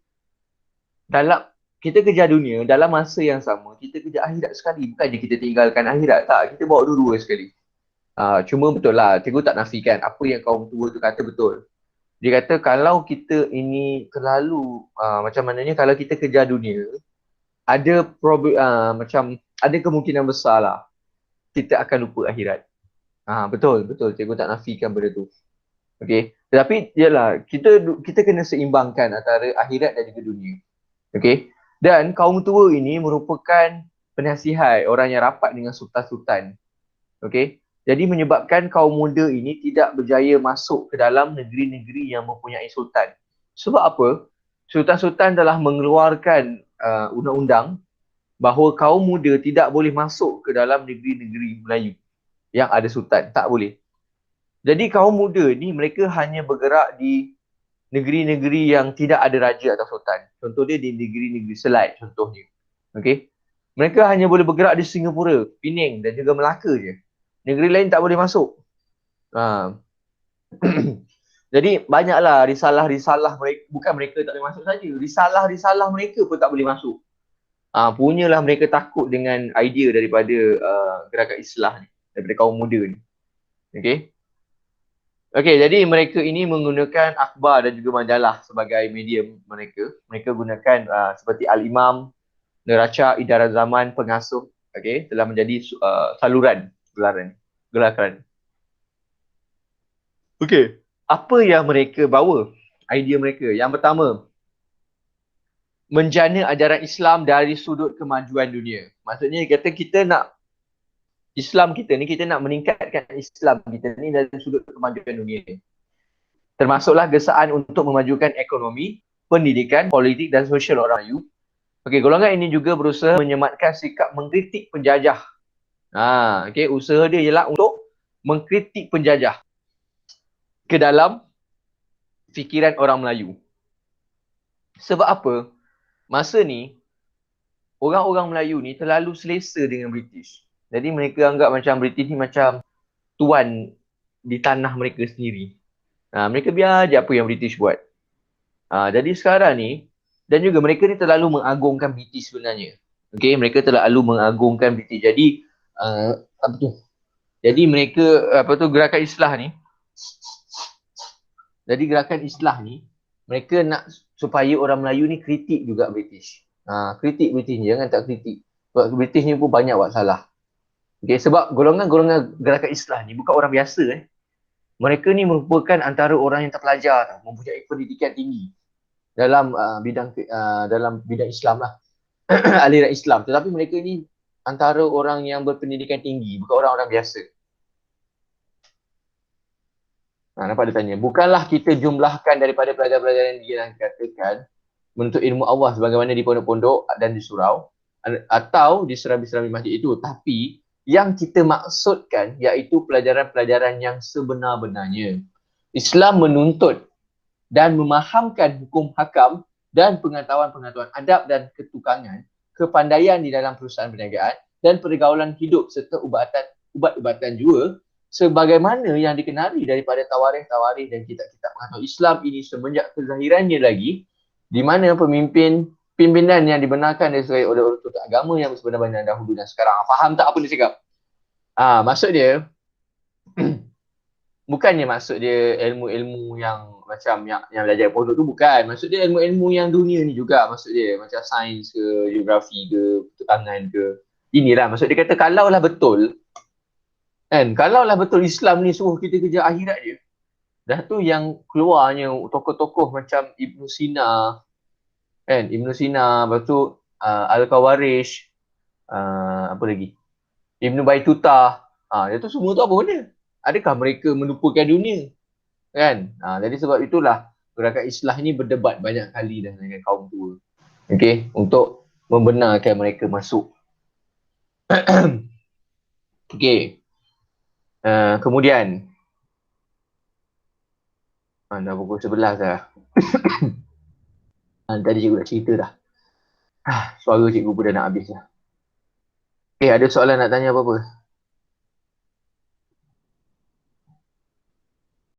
A: dalam kita kejar dunia dalam masa yang sama kita kejar akhirat sekali. Bukannya kita tinggalkan akhirat, tak. Kita bawa dua-dua sekali. Cuma betul lah, cikgu tak nafikan apa yang kaum tua tu kata betul. Dia kata kalau kita ini terlalu macam mananya kalau kita kejar dunia, ada macam ada kemungkinan besar lah kita akan lupa akhirat. Betul cikgu tak nafikan benda tu. Okey, tetapi yalah kita kena seimbangkan antara akhirat dan juga dunia. Okey. Dan kaum tua ini merupakan penasihat orang yang rapat dengan sultan-sultan. Okey. Jadi menyebabkan kaum muda ini tidak berjaya masuk ke dalam negeri-negeri yang mempunyai sultan. Sebab apa? Sultan-sultan telah mengeluarkan undang-undang bahawa kaum muda tidak boleh masuk ke dalam negeri-negeri Melayu yang ada sultan. Tak boleh. Jadi kaum muda ni mereka hanya bergerak di negeri-negeri yang tidak ada raja atau sultan. Contoh dia di negeri-negeri Selat contohnya. Okey. Mereka hanya boleh bergerak di Singapura, Penang dan juga Melaka je. Negeri lain tak boleh masuk. Jadi banyaklah risalah-risalah mereka, bukan mereka tak boleh masuk saja. Risalah-risalah mereka pun tak boleh masuk. Punyalah mereka takut dengan idea daripada gerakan Islah ni, daripada kaum muda ni. Okey. Okey, jadi mereka ini menggunakan akhbar dan juga majalah sebagai medium mereka. Mereka gunakan seperti Al-Imam, Neraca Idara Zaman, Pengasuh, okey, telah menjadi saluran gelaran. Okey, apa yang mereka bawa? Idea mereka. Yang pertama, menjana ajaran Islam dari sudut kemajuan dunia. Maksudnya kata kita nak Islam kita ni, kita nak meningkatkan Islam kita ni dari sudut kemajuan dunia. Termasuklah gesaan untuk memajukan ekonomi, pendidikan, politik dan sosial orang Melayu. Okey, golongan ini juga berusaha menyematkan sikap mengkritik penjajah. Okey, usaha dia ialah untuk mengkritik penjajah ke dalam fikiran orang Melayu. Sebab apa? Masa ni orang-orang Melayu ni terlalu selesa dengan British. Jadi mereka anggap macam British ni macam tuan di tanah mereka sendiri. Mereka biar je apa yang British buat. Jadi sekarang ni, dan juga mereka ni terlalu mengagungkan British sebenarnya. Okay, mereka terlalu mengagungkan British. Jadi, Jadi mereka, gerakan Islah ni. Jadi gerakan Islah ni, mereka nak supaya orang Melayu ni kritik juga British. Kritik British ni, jangan tak kritik. Sebab British ni pun banyak buat salah. Okay, sebab golongan-golongan gerakan Islah ni bukan orang biasa. Mereka ni merupakan antara orang yang terpelajar, mempunyai pendidikan tinggi dalam bidang Islam lah. Aliran Islam. Tetapi mereka ni antara orang yang berpendidikan tinggi, bukan orang-orang biasa. Nampak dia tanya, bukanlah kita jumlahkan daripada pelajar-pelajar yang katakan menuntut ilmu Allah sebagaimana di pondok-pondok dan di surau atau di serambi-serambi masjid itu, tapi yang kita maksudkan iaitu pelajaran-pelajaran yang sebenar-benarnya. Islam menuntut dan memahamkan hukum hakam dan pengetahuan-pengetahuan adab dan ketukangan, kepandaian di dalam perusahaan perniagaan dan pergaulan hidup serta ubat-ubatan juga sebagaimana yang dikenali daripada tawarikh-tawarikh dan kitab-kitab pengetahuan Islam ini semenjak kezahirannya lagi, di mana pimpinan yang dibenarkan oleh otoritas agama yang sebenar-benar dahulu dan sekarang. Faham tak apa dia cakap? Maksud dia bukannya maksud dia ilmu-ilmu yang macam yang belajar pondok tu bukan. Maksud dia ilmu-ilmu yang dunia ni juga maksud dia. Macam sains ke, geografi ke, pertukangan ke. Inilah maksud dia kata kalaulah betul kan, kalaulah betul Islam ni suruh kita kejar akhirat dia. Dah tu yang keluarnya tokoh-tokoh macam Ibn Sina kan, Ibn Sina, lepas tu Al-Khawarizm, apa lagi? Ibn Baituta. Itu semua tu apa benda? Adakah mereka melupakan dunia? Kan? Jadi sebab itulah gerakan Islah ni berdebat banyak kali dah dengan kaum tua. Okey, untuk membenarkan mereka masuk. Okey. Kemudian dah pukul 11 dah. Tadi cikgu dah cerita dah. Suara cikgu pun dah nak habis dah. Ada soalan nak tanya apa-apa?